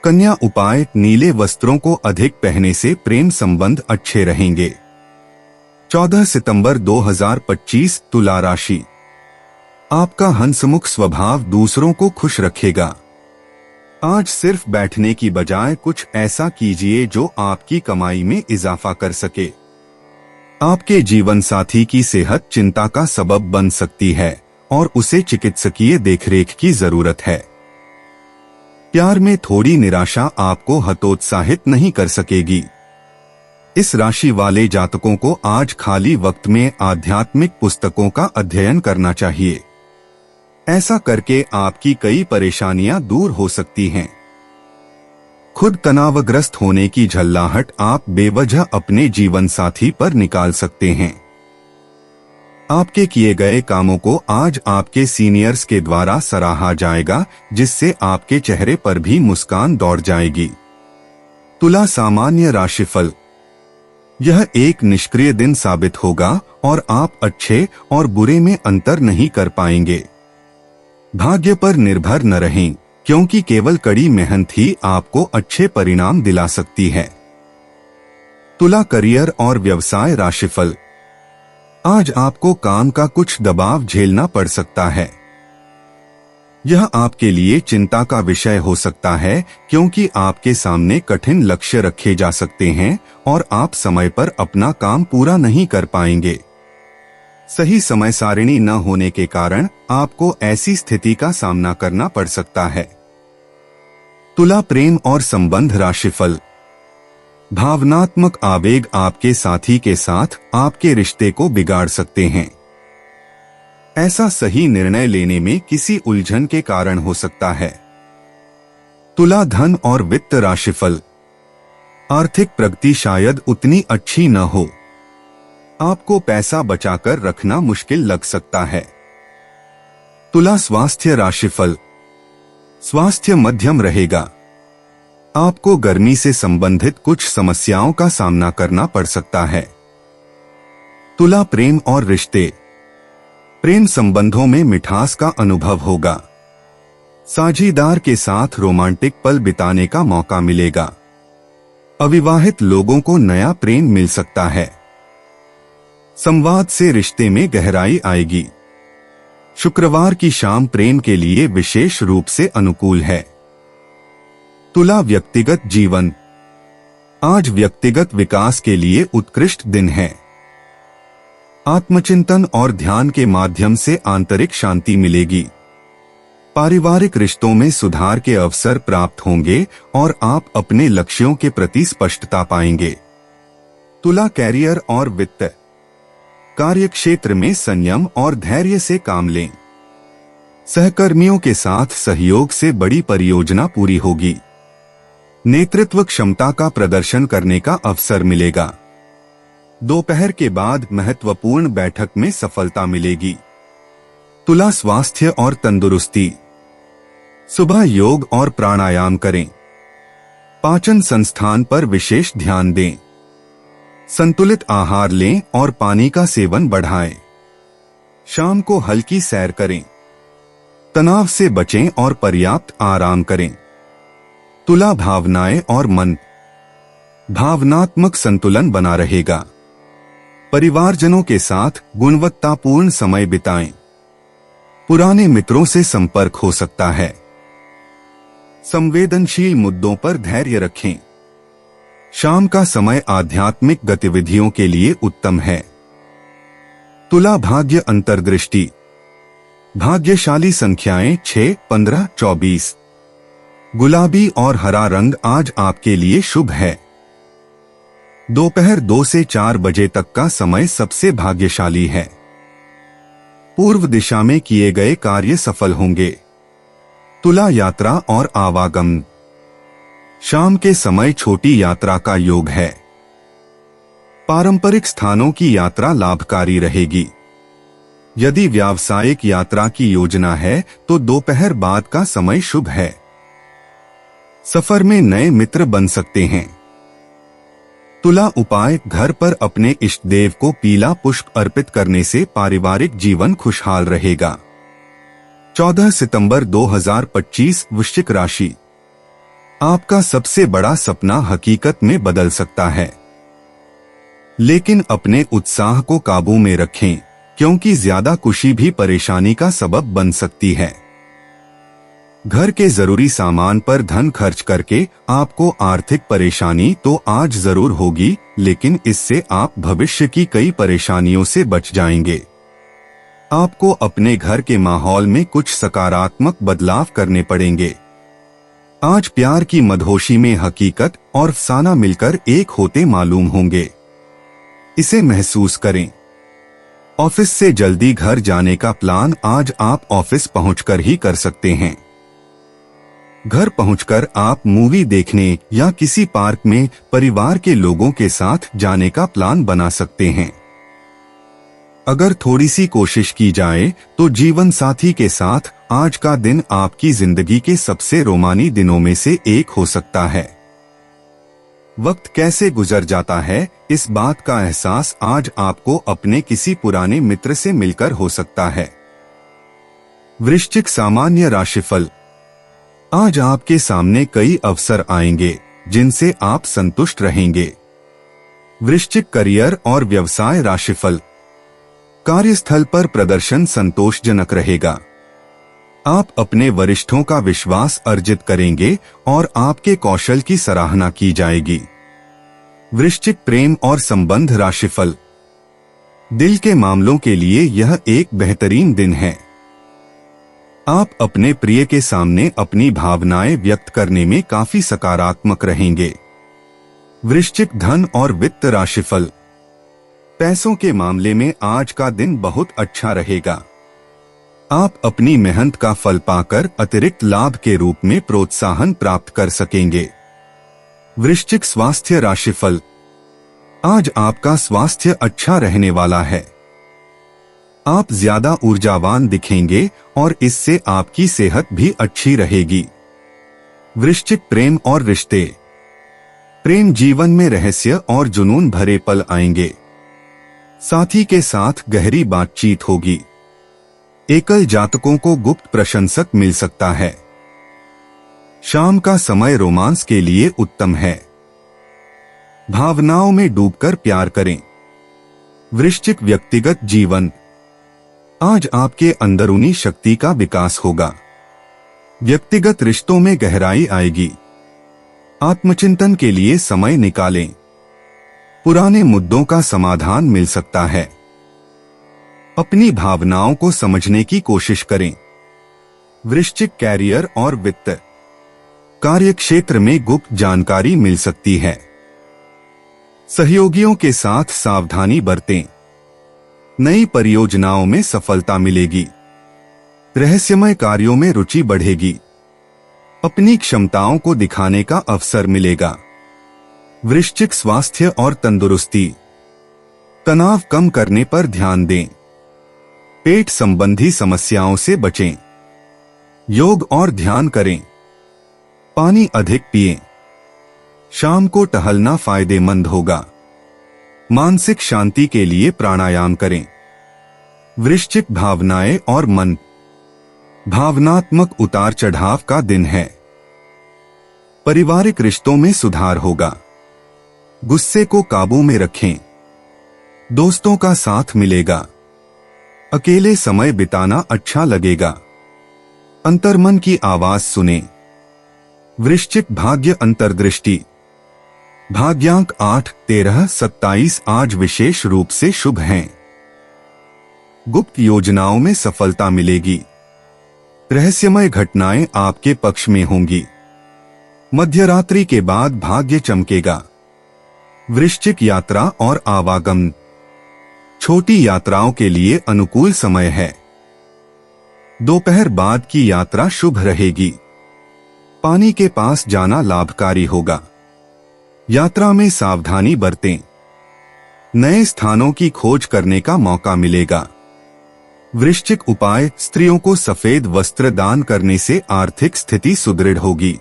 कन्या उपाय। नीले वस्त्रों को अधिक पहनने से प्रेम संबंध अच्छे रहेंगे। 14 सितंबर 2025 तुला राशि। आपका हंसमुख स्वभाव दूसरों को खुश रखेगा। आज सिर्फ बैठने की बजाय कुछ ऐसा कीजिए जो आपकी कमाई में इजाफा कर सके। आपके जीवन साथी की सेहत चिंता का सबब बन सकती है और उसे चिकित्सकीय देखरेख की जरूरत है। प्यार में थोड़ी निराशा आपको हतोत्साहित नहीं कर सकेगी। इस राशि वाले जातकों को आज खाली वक्त में आध्यात्मिक पुस्तकों का अध्ययन करना चाहिए। ऐसा करके आपकी कई परेशानियां दूर हो सकती हैं। खुद तनावग्रस्त होने की झल्लाहट आप बेवजह अपने जीवन साथी पर निकाल सकते हैं। आपके किए गए कामों को आज आपके सीनियर्स के द्वारा सराहा जाएगा, जिससे आपके चेहरे पर भी मुस्कान दौड़ जाएगी। तुला सामान्य राशिफल। यह एक निष्क्रिय दिन साबित होगा और आप अच्छे और बुरे में अंतर नहीं कर पाएंगे। भाग्य पर निर्भर न रहें, क्योंकि केवल कड़ी मेहनत ही आपको अच्छे परिणाम दिला सकती है। तुला करियर और व्यवसाय राशिफल। आज आपको काम का कुछ दबाव झेलना पड़ सकता है। यह आपके लिए चिंता का विषय हो सकता है, क्योंकि आपके सामने कठिन लक्ष्य रखे जा सकते हैं और आप समय पर अपना काम पूरा नहीं कर पाएंगे। सही समय सारिणी न होने के कारण आपको ऐसी स्थिति का सामना करना पड़ सकता है। तुला प्रेम और संबंध राशिफल। भावनात्मक आवेग आपके साथी के साथ आपके रिश्ते को बिगाड़ सकते हैं। ऐसा सही निर्णय लेने में किसी उलझन के कारण हो सकता है। तुला धन और वित्त राशिफल। आर्थिक प्रगति शायद उतनी अच्छी न हो। आपको पैसा बचाकर रखना मुश्किल लग सकता है। तुला स्वास्थ्य राशिफल। स्वास्थ्य मध्यम रहेगा। आपको गर्मी से संबंधित कुछ समस्याओं का सामना करना पड़ सकता है। तुला प्रेम और रिश्ते। प्रेम संबंधों में मिठास का अनुभव होगा। साझीदार के साथ रोमांटिक पल बिताने का मौका मिलेगा। अविवाहित लोगों को नया प्रेम मिल सकता है। संवाद से रिश्ते में गहराई आएगी। शुक्रवार की शाम प्रेम के लिए विशेष रूप से अनुकूल है। तुला व्यक्तिगत जीवन। आज व्यक्तिगत विकास के लिए उत्कृष्ट दिन है। आत्मचिंतन और ध्यान के माध्यम से आंतरिक शांति मिलेगी। पारिवारिक रिश्तों में सुधार के अवसर प्राप्त होंगे और आप अपने लक्ष्यों के प्रति स्पष्टता पाएंगे। तुला कैरियर और वित्त। कार्यक्षेत्र में संयम और धैर्य से काम लें। सहकर्मियों के साथ सहयोग से बड़ी परियोजना पूरी होगी। नेतृत्व क्षमता का प्रदर्शन करने का अवसर मिलेगा। दोपहर के बाद महत्वपूर्ण बैठक में सफलता मिलेगी। तुला स्वास्थ्य और तंदुरुस्ती। सुबह योग और प्राणायाम करें। पाचन संस्थान पर विशेष ध्यान दें। संतुलित आहार लें और पानी का सेवन बढ़ाएं। शाम को हल्की सैर करें। तनाव से बचें और पर्याप्त आराम करें। तुला भावनाएं और मन। भावनात्मक संतुलन बना रहेगा। परिवारजनों के साथ गुणवत्तापूर्ण समय बिताएं। पुराने मित्रों से संपर्क हो सकता है। संवेदनशील मुद्दों पर धैर्य रखें। शाम का समय आध्यात्मिक गतिविधियों के लिए उत्तम है। तुला भाग्य अंतर्दृष्टि। भाग्यशाली संख्याएं 6, 15, 24। गुलाबी और हरा रंग आज आपके लिए शुभ है। दोपहर 2 से 4 बजे तक का समय सबसे भाग्यशाली है। पूर्व दिशा में किए गए कार्य सफल होंगे। तुला यात्रा और आवागमन। शाम के समय छोटी यात्रा का योग है। पारंपरिक स्थानों की यात्रा लाभकारी रहेगी। यदि व्यावसायिक यात्रा की योजना है तो दोपहर बाद का समय शुभ है। सफर में नए मित्र बन सकते हैं। तुला उपाय। घर पर अपने इष्ट देव को पीला पुष्प अर्पित करने से पारिवारिक जीवन खुशहाल रहेगा। 14 सितंबर 2025 वृश्चिक राशि। आपका सबसे बड़ा सपना हकीकत में बदल सकता है, लेकिन अपने उत्साह को काबू में रखें, क्योंकि ज्यादा खुशी भी परेशानी का सबब बन सकती है। घर के जरूरी सामान पर धन खर्च करके आपको आर्थिक परेशानी तो आज जरूर होगी, लेकिन इससे आप भविष्य की कई परेशानियों से बच जाएंगे। आपको अपने घर के माहौल में कुछ सकारात्मक बदलाव करने पड़ेंगे। आज प्यार की मदहोशी में हकीकत और अफसाना मिलकर एक होते मालूम होंगे। इसे महसूस करें। ऑफिस से जल्दी घर जाने का प्लान आज आप ऑफिस पहुंचकर ही कर सकते हैं। घर पहुंचकर आप मूवी देखने या किसी पार्क में परिवार के लोगों के साथ जाने का प्लान बना सकते हैं। अगर थोड़ी सी कोशिश की जाए तो जीवन साथी के साथ आज का दिन आपकी जिंदगी के सबसे रोमानी दिनों में से एक हो सकता है। वक्त कैसे गुजर जाता है, इस बात का एहसास आज आपको अपने किसी पुराने मित्र से मिलकर हो सकता है। वृश्चिक सामान्य राशिफल। आज आपके सामने कई अवसर आएंगे जिनसे आप संतुष्ट रहेंगे। वृश्चिक करियर और व्यवसाय राशिफल। कार्यस्थल पर प्रदर्शन संतोषजनक रहेगा। आप अपने वरिष्ठों का विश्वास अर्जित करेंगे और आपके कौशल की सराहना की जाएगी। वृश्चिक प्रेम और संबंध राशिफल। दिल के मामलों के लिए यह एक बेहतरीन दिन है। आप अपने प्रिय के सामने अपनी भावनाएं व्यक्त करने में काफी सकारात्मक रहेंगे। वृश्चिक धन और वित्त राशिफल। पैसों के मामले में आज का दिन बहुत अच्छा रहेगा। आप अपनी मेहनत का फल पाकर अतिरिक्त लाभ के रूप में प्रोत्साहन प्राप्त कर सकेंगे। वृश्चिक स्वास्थ्य राशिफल। आज आपका स्वास्थ्य अच्छा रहने वाला है। आप ज्यादा ऊर्जावान दिखेंगे और इससे आपकी सेहत भी अच्छी रहेगी। वृश्चिक प्रेम और रिश्ते। प्रेम जीवन में रहस्य और जुनून भरे पल आएंगे। साथी के साथ गहरी बातचीत होगी। एकल जातकों को गुप्त प्रशंसक मिल सकता है। शाम का समय रोमांस के लिए उत्तम है। भावनाओं में डूबकर प्यार करें। वृश्चिक व्यक्तिगत जीवन। आज आपके अंदरूनी शक्ति का विकास होगा। व्यक्तिगत रिश्तों में गहराई आएगी। आत्मचिंतन के लिए समय निकालें। पुराने मुद्दों का समाधान मिल सकता है। अपनी भावनाओं को समझने की कोशिश करें। वृश्चिक कैरियर और वित्त। कार्यक्षेत्र में गुप्त जानकारी मिल सकती है। सहयोगियों के साथ सावधानी बरतें। नई परियोजनाओं में सफलता मिलेगी। रहस्यमय कार्यों में रुचि बढ़ेगी। अपनी क्षमताओं को दिखाने का अवसर मिलेगा। वृश्चिक स्वास्थ्य और तंदुरुस्ती। तनाव कम करने पर ध्यान दें। पेट संबंधी समस्याओं से बचें। योग और ध्यान करें। पानी अधिक पिएं। शाम को टहलना फायदेमंद होगा। मानसिक शांति के लिए प्राणायाम करें। वृश्चिक भावनाएं और मन। भावनात्मक उतार चढ़ाव का दिन है। पारिवारिक रिश्तों में सुधार होगा। गुस्से को काबू में रखें। दोस्तों का साथ मिलेगा। अकेले समय बिताना अच्छा लगेगा। अंतर्मन की आवाज सुनें। वृश्चिक भाग्य अंतर्दृष्टि। भाग्यांक 8, 13, 27 आज विशेष रूप से शुभ हैं। गुप्त योजनाओं में सफलता मिलेगी। रहस्यमय घटनाएं आपके पक्ष में होंगी। मध्यरात्रि के बाद भाग्य चमकेगा। वृश्चिक यात्रा और आवागमन। छोटी यात्राओं के लिए अनुकूल समय है। दोपहर बाद की यात्रा शुभ रहेगी। पानी के पास जाना लाभकारी होगा। यात्रा में सावधानी बरतें। नए स्थानों की खोज करने का मौका मिलेगा। वृश्चिक उपाय, स्त्रियों को सफेद वस्त्र दान करने से आर्थिक स्थिति सुदृढ़ होगी।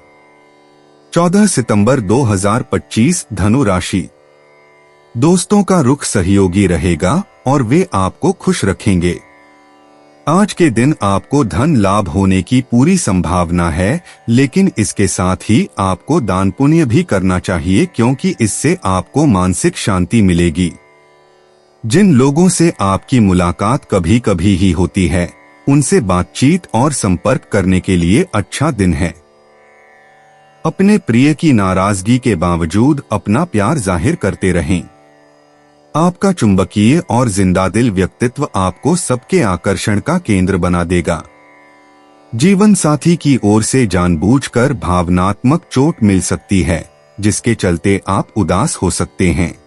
14 सितंबर 2025 धनु राशि। दोस्तों का रुख सहयोगी रहेगा और वे आपको खुश रखेंगे। आज के दिन आपको धन लाभ होने की पूरी संभावना है, लेकिन इसके साथ ही आपको दान पुण्य भी करना चाहिए क्योंकि इससे आपको मानसिक शांति मिलेगी। जिन लोगों से आपकी मुलाकात कभी कभी ही होती है, उनसे बातचीत और संपर्क करने के लिए अच्छा दिन है। अपने प्रिय की नाराजगी के बावजूद अपना प्यार जाहिर करते रहें। आपका चुंबकीय और जिंदादिल व्यक्तित्व आपको सबके आकर्षण का केंद्र बना देगा। जीवन साथी की ओर से जानबूझकर भावनात्मक चोट मिल सकती है, जिसके चलते आप उदास हो सकते हैं।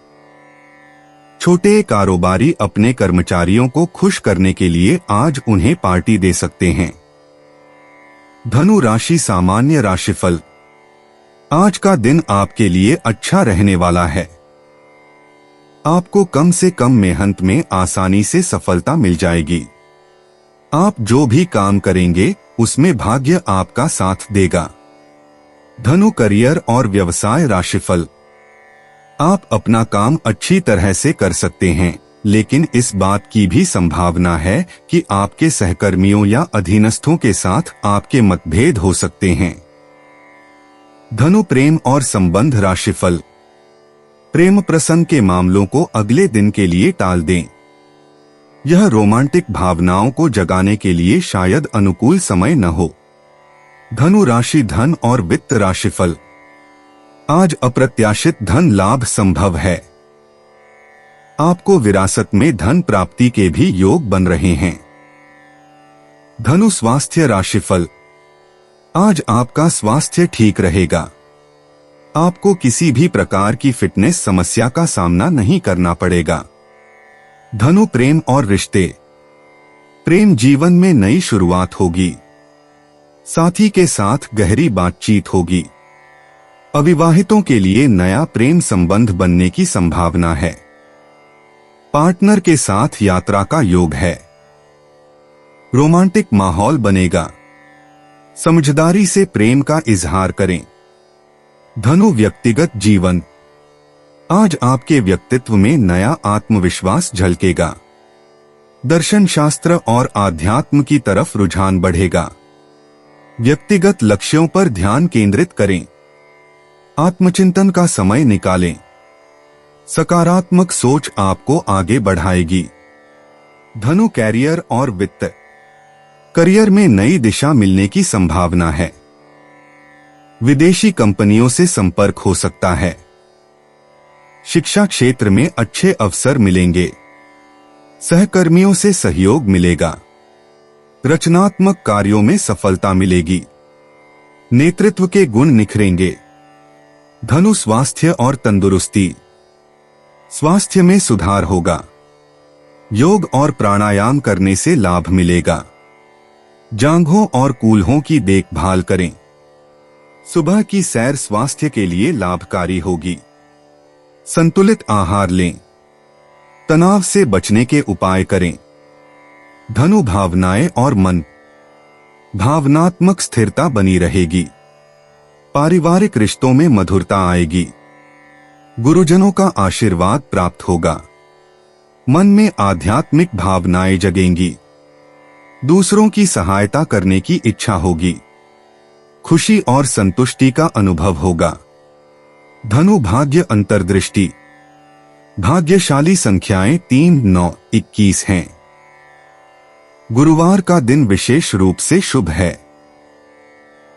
छोटे कारोबारी अपने कर्मचारियों को खुश करने के लिए आज उन्हें पार्टी दे सकते हैं। धनु राशि सामान्य राशिफल। आज का दिन आपके लिए अच्छा रहने वाला है। आपको कम से कम मेहनत में आसानी से सफलता मिल जाएगी। आप जो भी काम करेंगे उसमें भाग्य आपका साथ देगा। धनु करियर और व्यवसाय राशिफल। आप अपना काम अच्छी तरह से कर सकते हैं, लेकिन इस बात की भी संभावना है कि आपके सहकर्मियों या अधीनस्थों के साथ आपके मतभेद हो सकते हैं। धनु प्रेम और संबंध राशिफल। प्रेम प्रसंग के मामलों को अगले दिन के लिए टाल दें। यह रोमांटिक भावनाओं को जगाने के लिए शायद अनुकूल समय न हो। धनु राशि धन और वित्त राशिफल। आज अप्रत्याशित धन लाभ संभव है। आपको विरासत में धन प्राप्ति के भी योग बन रहे हैं। धनु स्वास्थ्य राशिफल। आज आपका स्वास्थ्य ठीक रहेगा। आपको किसी भी प्रकार की फिटनेस समस्या का सामना नहीं करना पड़ेगा। धनु प्रेम और रिश्ते। प्रेम जीवन में नई शुरुआत होगी। साथी के साथ गहरी बातचीत होगी। अविवाहितों के लिए नया प्रेम संबंध बनने की संभावना है। पार्टनर के साथ यात्रा का योग है। रोमांटिक माहौल बनेगा। समझदारी से प्रेम का इजहार करें। धनु व्यक्तिगत जीवन। आज आपके व्यक्तित्व में नया आत्मविश्वास झलकेगा। दर्शन शास्त्र और आध्यात्म की तरफ रुझान बढ़ेगा। व्यक्तिगत लक्ष्यों पर ध्यान केंद्रित करें। आत्मचिंतन का समय निकालें। सकारात्मक सोच आपको आगे बढ़ाएगी। धनु कैरियर और वित्त। करियर में नई दिशा मिलने की संभावना है। विदेशी कंपनियों से संपर्क हो सकता है। शिक्षा क्षेत्र में अच्छे अवसर मिलेंगे। सहकर्मियों से सहयोग मिलेगा। रचनात्मक कार्यों में सफलता मिलेगी। नेतृत्व के गुण निखरेंगे। धनु स्वास्थ्य और तंदुरुस्ती। स्वास्थ्य में सुधार होगा। योग और प्राणायाम करने से लाभ मिलेगा। जांघों और कूल्हों की देखभाल करें। सुबह की सैर स्वास्थ्य के लिए लाभकारी होगी। संतुलित आहार लें। तनाव से बचने के उपाय करें। धनु भावनाएं और मन। भावनात्मक स्थिरता बनी रहेगी। पारिवारिक रिश्तों में मधुरता आएगी। गुरुजनों का आशीर्वाद प्राप्त होगा। मन में आध्यात्मिक भावनाएं जगेंगी। दूसरों की सहायता करने की इच्छा होगी। खुशी और संतुष्टि का अनुभव होगा। धनु भाग्य अंतर्दृष्टि। भाग्यशाली संख्याएं 3, 9, 21 हैं। गुरुवार का दिन विशेष रूप से शुभ है।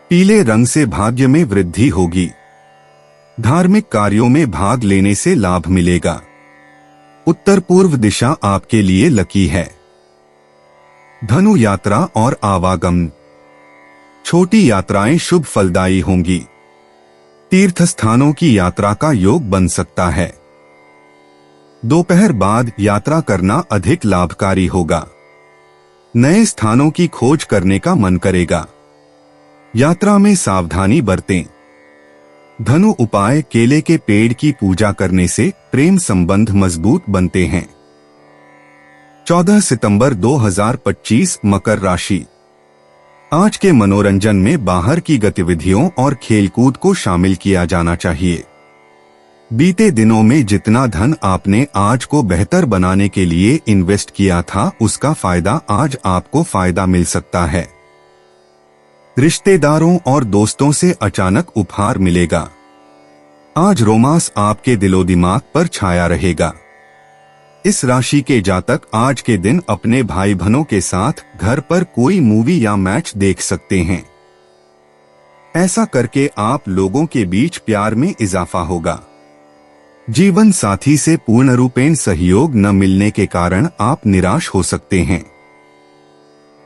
पीले रंग से भाग्य में वृद्धि होगी। धार्मिक कार्यों में भाग लेने से लाभ मिलेगा। उत्तर पूर्व दिशा आपके लिए लकी है। धनु यात्रा और आवागमन। छोटी यात्राएं शुभ फलदायी होंगी। तीर्थ स्थानों की यात्रा का योग बन सकता है। दोपहर बाद यात्रा करना अधिक लाभकारी होगा। नए स्थानों की खोज करने का मन करेगा। यात्रा में सावधानी बरतें। धनु उपाय। केले के पेड़ की पूजा करने से प्रेम संबंध मजबूत बनते हैं। 14 सितंबर 2025 मकर राशि। आज के मनोरंजन में बाहर की गतिविधियों और खेलकूद को शामिल किया जाना चाहिए। बीते दिनों में जितना धन आपने आज को बेहतर बनाने के लिए इन्वेस्ट किया था, उसका फायदा आज आपको फायदा मिल सकता है। रिश्तेदारों और दोस्तों से अचानक उपहार मिलेगा। आज रोमांस आपके दिलो दिमाग पर छाया रहेगा। इस राशि के जातक आज के दिन अपने भाई बहनों के साथ घर पर कोई मूवी या मैच देख सकते हैं। ऐसा करके आप लोगों के बीच प्यार में इजाफा होगा। जीवन साथी से पूर्ण रूपेण सहयोग न मिलने के कारण आप निराश हो सकते हैं।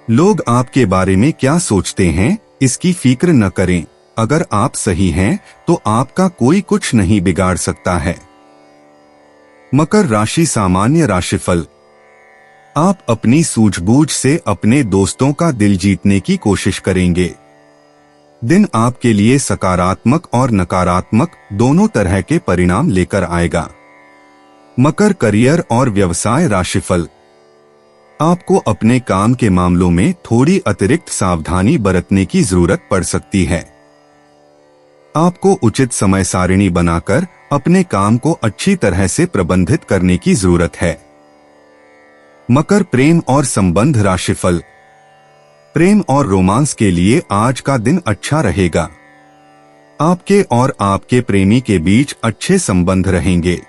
लोग आपके बारे में क्या सोचते हैं, इसकी फिक्र न करें। अगर आप सही हैं तो आपका कोई कुछ नहीं बिगाड़ सकता है। मकर राशि सामान्य राशिफल। आप अपनी सूझबूझ से अपने दोस्तों का दिल जीतने की कोशिश करेंगे। दिन आपके लिए सकारात्मक और नकारात्मक दोनों तरह के परिणाम लेकर आएगा। मकर करियर और व्यवसाय राशिफल। आपको अपने काम के मामलों में थोड़ी अतिरिक्त सावधानी बरतने की जरूरत पड़ सकती है। आपको उचित समय सारिणी बनाकर अपने काम को अच्छी तरह से प्रबंधित करने की जरूरत है। मकर प्रेम और संबंध राशिफल। प्रेम और रोमांस के लिए आज का दिन अच्छा रहेगा। आपके और आपके प्रेमी के बीच अच्छे संबंध रहेंगे।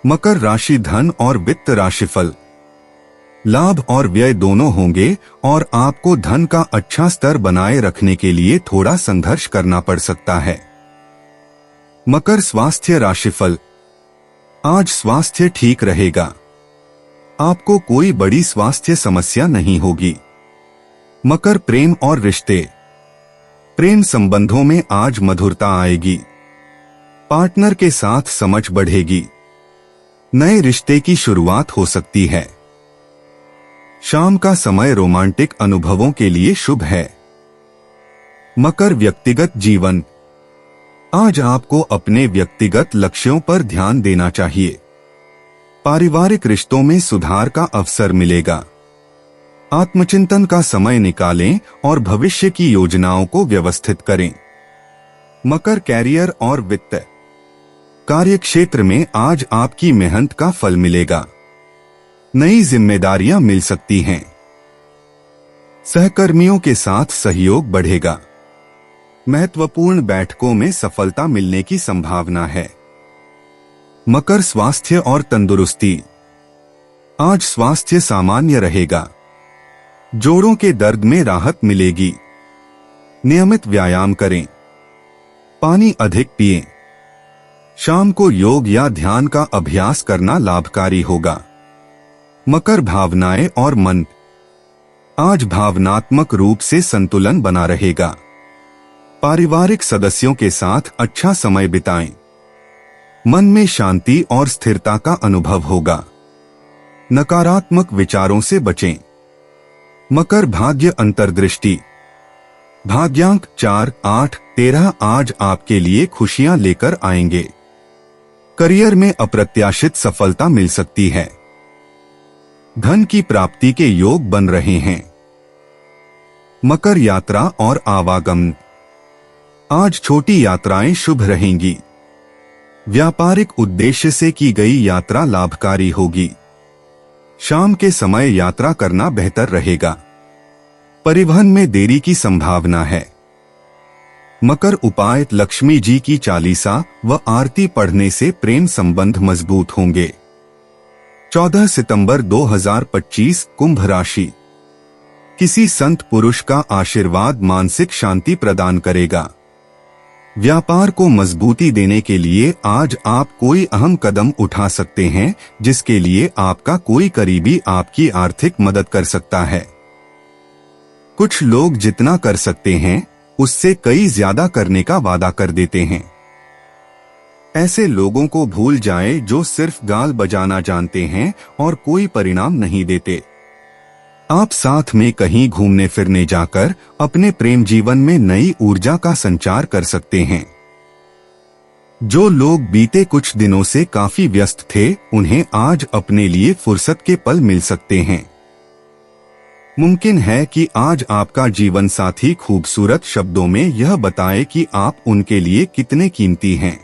मकर राशि धन और वित्त राशिफल। लाभ और व्यय दोनों होंगे और आपको धन का अच्छा स्तर बनाए रखने के लिए थोड़ा संघर्ष करना पड़ सकता है। मकर स्वास्थ्य राशिफल। आज स्वास्थ्य ठीक रहेगा। आपको कोई बड़ी स्वास्थ्य समस्या नहीं होगी। मकर प्रेम और रिश्ते। प्रेम संबंधों में आज मधुरता आएगी। पार्टनर के साथ समझ बढ़ेगी। नए रिश्ते की शुरुआत हो सकती है। शाम का समय रोमांटिक अनुभवों के लिए शुभ है। मकर व्यक्तिगत जीवन। आज आपको अपने व्यक्तिगत लक्ष्यों पर ध्यान देना चाहिए। पारिवारिक रिश्तों में सुधार का अवसर मिलेगा। आत्मचिंतन का समय निकालें और भविष्य की योजनाओं को व्यवस्थित करें। मकर कैरियर और वित्त। कार्यक्षेत्र में आज आपकी मेहनत का फल मिलेगा। नई जिम्मेदारियां मिल सकती हैं। सहकर्मियों के साथ सहयोग बढ़ेगा। महत्वपूर्ण बैठकों में सफलता मिलने की संभावना है। मकर स्वास्थ्य और तंदुरुस्ती। आज स्वास्थ्य सामान्य रहेगा। जोड़ों के दर्द में राहत मिलेगी। नियमित व्यायाम करें। पानी अधिक पिएं। शाम को योग या ध्यान का अभ्यास करना लाभकारी होगा। मकर भावनाएं और मन। आज भावनात्मक रूप से संतुलन बना रहेगा। पारिवारिक सदस्यों के साथ अच्छा समय बिताएं। मन में शांति और स्थिरता का अनुभव होगा। नकारात्मक विचारों से बचें। मकर भाग्य अंतर्दृष्टि। भाग्यांक 4, 8, 13 आज आपके लिए खुशियां लेकर आएंगे। करियर में अप्रत्याशित सफलता मिल सकती है। धन की प्राप्ति के योग बन रहे हैं। मकर यात्रा और आवागमन। आज छोटी यात्राएं शुभ रहेंगी। व्यापारिक उद्देश्य से की गई यात्रा लाभकारी होगी। शाम के समय यात्रा करना बेहतर रहेगा। परिवहन में देरी की संभावना है। मकर उपाय। लक्ष्मी जी की चालीसा व आरती पढ़ने से प्रेम संबंध मजबूत होंगे। 14 सितंबर 2025 कुंभ राशि। किसी संत पुरुष का आशीर्वाद मानसिक शांति प्रदान करेगा। व्यापार को मजबूती देने के लिए आज आप कोई अहम कदम उठा सकते हैं, जिसके लिए आपका कोई करीबी आपकी आर्थिक मदद कर सकता है। कुछ लोग जितना कर सकते हैं उससे कई ज्यादा करने का वादा कर देते हैं। ऐसे लोगों को भूल जाएं जो सिर्फ गाल बजाना जानते हैं और कोई परिणाम नहीं देते। आप साथ में कहीं घूमने फिरने जाकर अपने प्रेम जीवन में नई ऊर्जा का संचार कर सकते हैं। जो लोग बीते कुछ दिनों से काफी व्यस्त थे, उन्हें आज अपने लिए फुर्सत के पल मिल सकते हैं। मुमकिन है कि आज आपका जीवन साथी खूबसूरत शब्दों में यह बताए कि आप उनके लिए कितने कीमती हैं।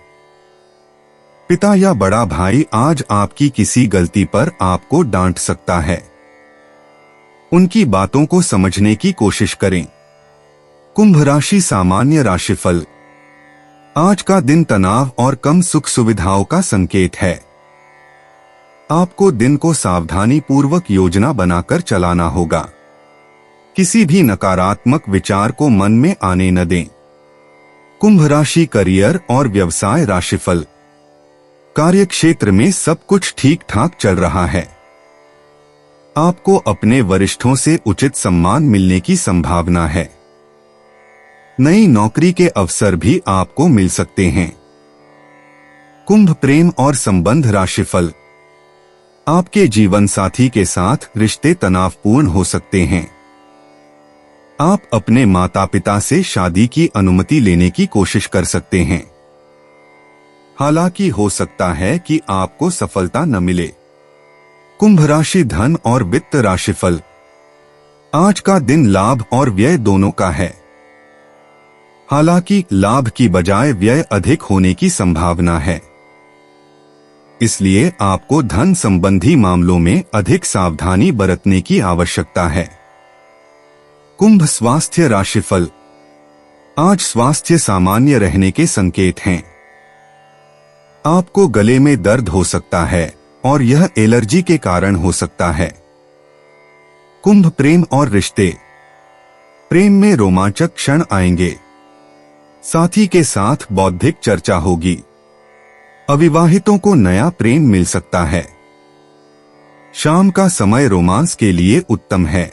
पिता या बड़ा भाई आज आपकी किसी गलती पर आपको डांट सकता है। उनकी बातों को समझने की कोशिश करें। कुंभ राशि सामान्य राशिफल। आज का दिन तनाव और कम सुख सुविधाओं का संकेत है। आपको दिन को सावधानी पूर्वक योजना बनाकर चलाना होगा। किसी भी नकारात्मक विचार को मन में आने न दें। कुंभ राशि करियर और व्यवसाय राशिफल। कार्यक्षेत्र में सब कुछ ठीक ठाक चल रहा है। आपको अपने वरिष्ठों से उचित सम्मान मिलने की संभावना है। नई नौकरी के अवसर भी आपको मिल सकते हैं। कुंभ प्रेम और संबंध राशिफल। आपके जीवन साथी के साथ रिश्ते तनावपूर्ण हो सकते हैं। आप अपने माता पिता से शादी की अनुमति लेने की कोशिश कर सकते हैं। हालांकि हो सकता है कि आपको सफलता न मिले। कुंभ राशि धन और वित्त राशिफल। आज का दिन लाभ और व्यय दोनों का है। हालांकि लाभ की बजाय व्यय अधिक होने की संभावना है, इसलिए आपको धन संबंधी मामलों में अधिक सावधानी बरतने की आवश्यकता है। कुंभ स्वास्थ्य राशिफल। आज स्वास्थ्य सामान्य रहने के संकेत हैं। आपको गले में दर्द हो सकता है और यह एलर्जी के कारण हो सकता है। कुंभ प्रेम और रिश्ते। प्रेम में रोमांचक क्षण आएंगे। साथी के साथ बौद्धिक चर्चा होगी। अविवाहितों को नया प्रेम मिल सकता है। शाम का समय रोमांस के लिए उत्तम है।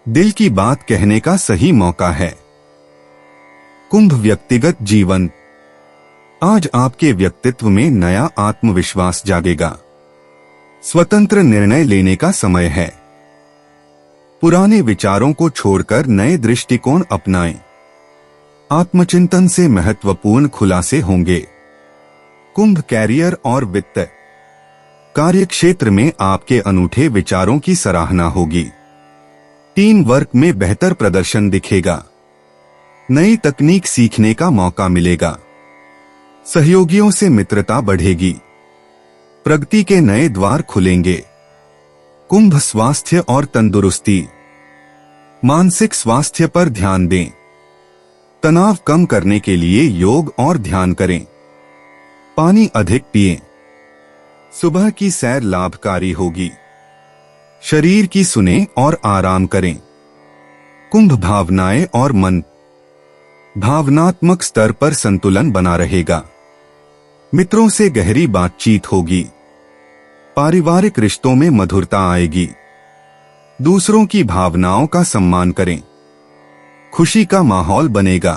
दिल की बात कहने का सही मौका है। कुंभ व्यक्तिगत जीवन। आज आपके व्यक्तित्व में नया आत्मविश्वास जागेगा। स्वतंत्र निर्णय लेने का समय है। पुराने विचारों को छोड़कर नए दृष्टिकोण अपनाएं। आत्मचिंतन से महत्वपूर्ण खुलासे होंगे। कुंभ कैरियर और वित्त। कार्यक्षेत्र में आपके अनूठे विचारों की सराहना होगी। टीम वर्क में बेहतर प्रदर्शन दिखेगा। नई तकनीक सीखने का मौका मिलेगा। सहयोगियों से मित्रता बढ़ेगी। प्रगति के नए द्वार खुलेंगे। कुंभ स्वास्थ्य और तंदुरुस्ती। मानसिक स्वास्थ्य पर ध्यान दें। तनाव कम करने के लिए योग और ध्यान करें। पानी अधिक पिएं। सुबह की सैर लाभकारी होगी। शरीर की सुनें और आराम करें। कुंभ भावनाएं और मन। भावनात्मक स्तर पर संतुलन बना रहेगा। मित्रों से गहरी बातचीत होगी। पारिवारिक रिश्तों में मधुरता आएगी। दूसरों की भावनाओं का सम्मान करें। खुशी का माहौल बनेगा।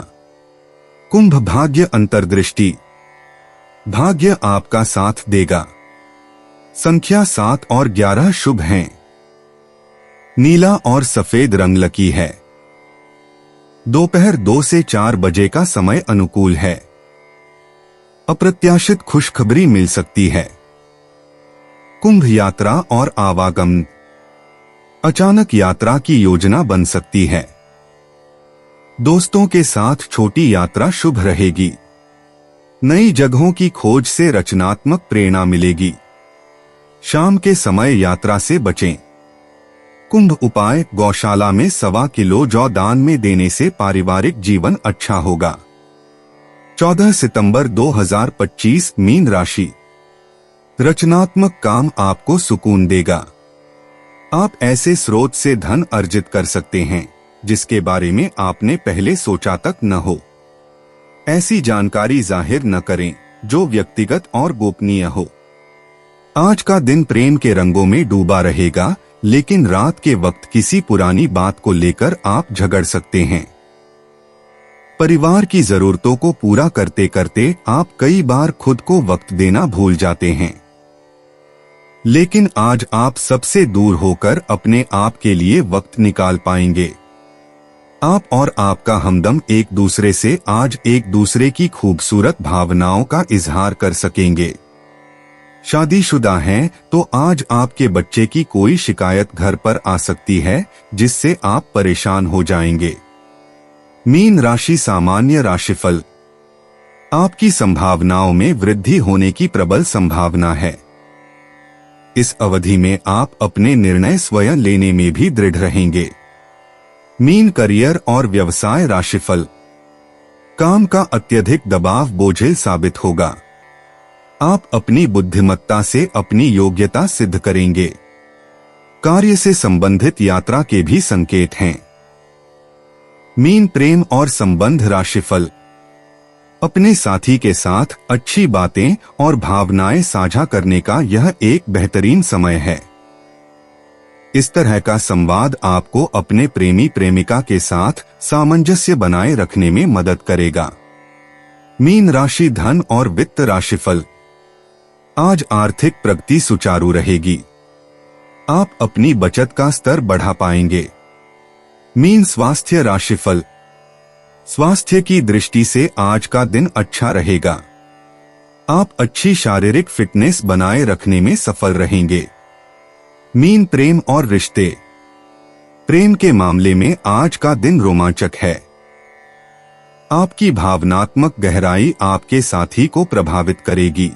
कुंभ भाग्य अंतर्दृष्टि। भाग्य आपका साथ देगा। संख्या 7 और 11 शुभ हैं। नीला और सफेद रंग लकी है। दोपहर 2 से 4 बजे का समय अनुकूल है। अप्रत्याशित खुशखबरी मिल सकती है। कुंभ यात्रा और आवागमन। अचानक यात्रा की योजना बन सकती है। दोस्तों के साथ छोटी यात्रा शुभ रहेगी। नई जगहों की खोज से रचनात्मक प्रेरणा मिलेगी। शाम के समय यात्रा से बचें। कुंभ उपाय। गौशाला में 1.25 किलो जौ दान में देने से पारिवारिक जीवन अच्छा होगा। 14 सितंबर 2025 मीन राशि। रचनात्मक काम आपको सुकून देगा। आप ऐसे स्रोत से धन अर्जित कर सकते हैं जिसके बारे में आपने पहले सोचा तक न हो। ऐसी जानकारी जाहिर न करें जो व्यक्तिगत और गोपनीय हो। आज का दिन प्रेम के रंगों में डूबा रहेगा, लेकिन रात के वक्त किसी पुरानी बात को लेकर आप झगड़ सकते हैं। परिवार की जरूरतों को पूरा करते करते आप कई बार खुद को वक्त देना भूल जाते हैं। लेकिन आज आप सबसे दूर होकर अपने आप के लिए वक्त निकाल पाएंगे। आप और आपका हमदम एक दूसरे से आज एक दूसरे की खूबसूरत भावनाओं का इजहार कर सकेंगे। शादीशुदा हैं तो आज आपके बच्चे की कोई शिकायत घर पर आ सकती है जिससे आप परेशान हो जाएंगे। मीन राशि सामान्य राशिफल। आपकी संभावनाओं में वृद्धि होने की प्रबल संभावना है। इस अवधि में आप अपने निर्णय स्वयं लेने में भी दृढ़ रहेंगे। मीन करियर और व्यवसाय राशिफल। काम का अत्यधिक दबाव बोझिल साबित होगा। आप अपनी बुद्धिमत्ता से अपनी योग्यता सिद्ध करेंगे। कार्य से संबंधित यात्रा के भी संकेत हैं। मीन प्रेम और संबंध राशिफल। अपने साथी के साथ अच्छी बातें और भावनाएं साझा करने का यह एक बेहतरीन समय है। इस तरह का संवाद आपको अपने प्रेमी प्रेमिका के साथ सामंजस्य बनाए रखने में मदद करेगा। मीन राशि धन और वित्त राशिफल। आज आर्थिक प्रगति सुचारू रहेगी। आप अपनी बचत का स्तर बढ़ा पाएंगे। मीन स्वास्थ्य राशिफल। स्वास्थ्य की दृष्टि से आज का दिन अच्छा रहेगा। आप अच्छी शारीरिक फिटनेस बनाए रखने में सफल रहेंगे। मीन प्रेम और रिश्ते। प्रेम के मामले में आज का दिन रोमांचक है। आपकी भावनात्मक गहराई आपके साथी को प्रभावित करेगी।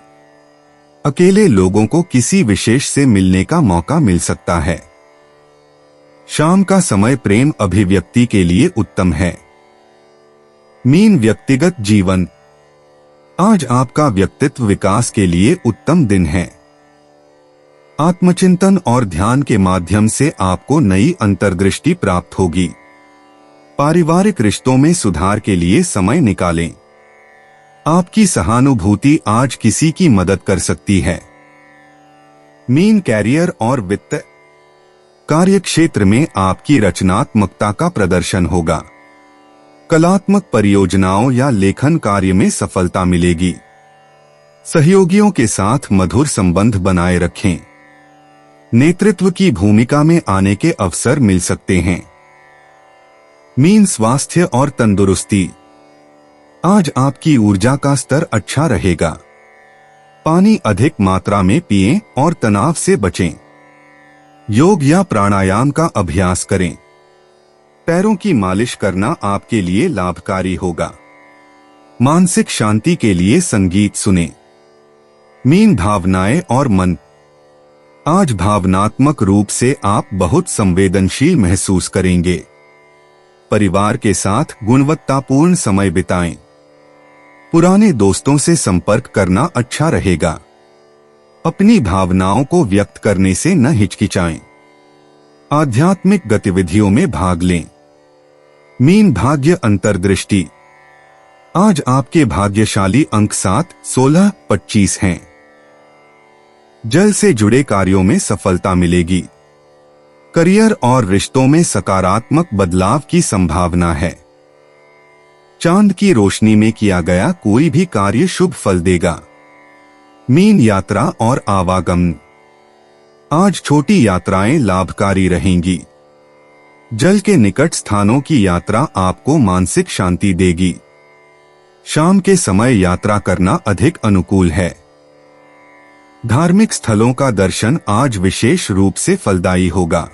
अकेले लोगों को किसी विशेष से मिलने का मौका मिल सकता है। शाम का समय प्रेम अभिव्यक्ति के लिए उत्तम है। मीन व्यक्तिगत जीवन। आज आपका व्यक्तित्व विकास के लिए उत्तम दिन है। आत्मचिंतन और ध्यान के माध्यम से आपको नई अंतर्दृष्टि प्राप्त होगी। पारिवारिक रिश्तों में सुधार के लिए समय निकालें। आपकी सहानुभूति आज किसी की मदद कर सकती है। मीन कैरियर और वित्त। कार्यक्षेत्र में आपकी रचनात्मकता का प्रदर्शन होगा। कलात्मक परियोजनाओं या लेखन कार्य में सफलता मिलेगी। सहयोगियों के साथ मधुर संबंध बनाए रखें। नेतृत्व की भूमिका में आने के अवसर मिल सकते हैं। मीन स्वास्थ्य और तंदुरुस्ती। आज आपकी ऊर्जा का स्तर अच्छा रहेगा। पानी अधिक मात्रा में पिएं और तनाव से बचें। योग या प्राणायाम का अभ्यास करें। पैरों की मालिश करना आपके लिए लाभकारी होगा। मानसिक शांति के लिए संगीत सुनें। मीन भावनाएं और मन। आज भावनात्मक रूप से आप बहुत संवेदनशील महसूस करेंगे। परिवार के साथ गुणवत्तापूर्ण समय बिताएं। पुराने दोस्तों से संपर्क करना अच्छा रहेगा। अपनी भावनाओं को व्यक्त करने से न हिचकिचाएं। आध्यात्मिक गतिविधियों में भाग लें। मीन भाग्य अंतर्दृष्टि। आज आपके भाग्यशाली अंक 7, 16, 25 हैं। जल से जुड़े कार्यों में सफलता मिलेगी। करियर और रिश्तों में सकारात्मक बदलाव की संभावना है। चांद की रोशनी में किया गया कोई भी कार्य शुभ फल देगा। मीन यात्रा और आवागमन। आज छोटी यात्राएं लाभकारी रहेंगी। जल के निकट स्थानों की यात्रा आपको मानसिक शांति देगी। शाम के समय यात्रा करना अधिक अनुकूल है। धार्मिक स्थलों का दर्शन आज विशेष रूप से फलदायी होगा।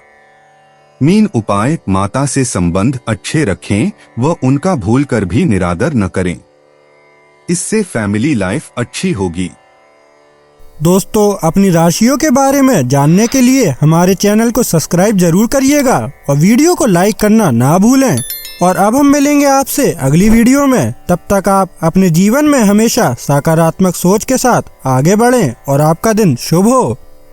मीन उपाय। माता से संबंध अच्छे रखें व उनका भूलकर भी निरादर न करें। इससे फैमिली लाइफ अच्छी होगी। दोस्तों, अपनी राशियों के बारे में जानने के लिए हमारे चैनल को सब्सक्राइब जरूर करिएगा और वीडियो को लाइक करना ना भूलें। और अब हम मिलेंगे आपसे अगली वीडियो में। तब तक आप अपने जीवन में हमेशा सकारात्मक सोच के साथ आगे बढ़ें और आपका दिन शुभ हो।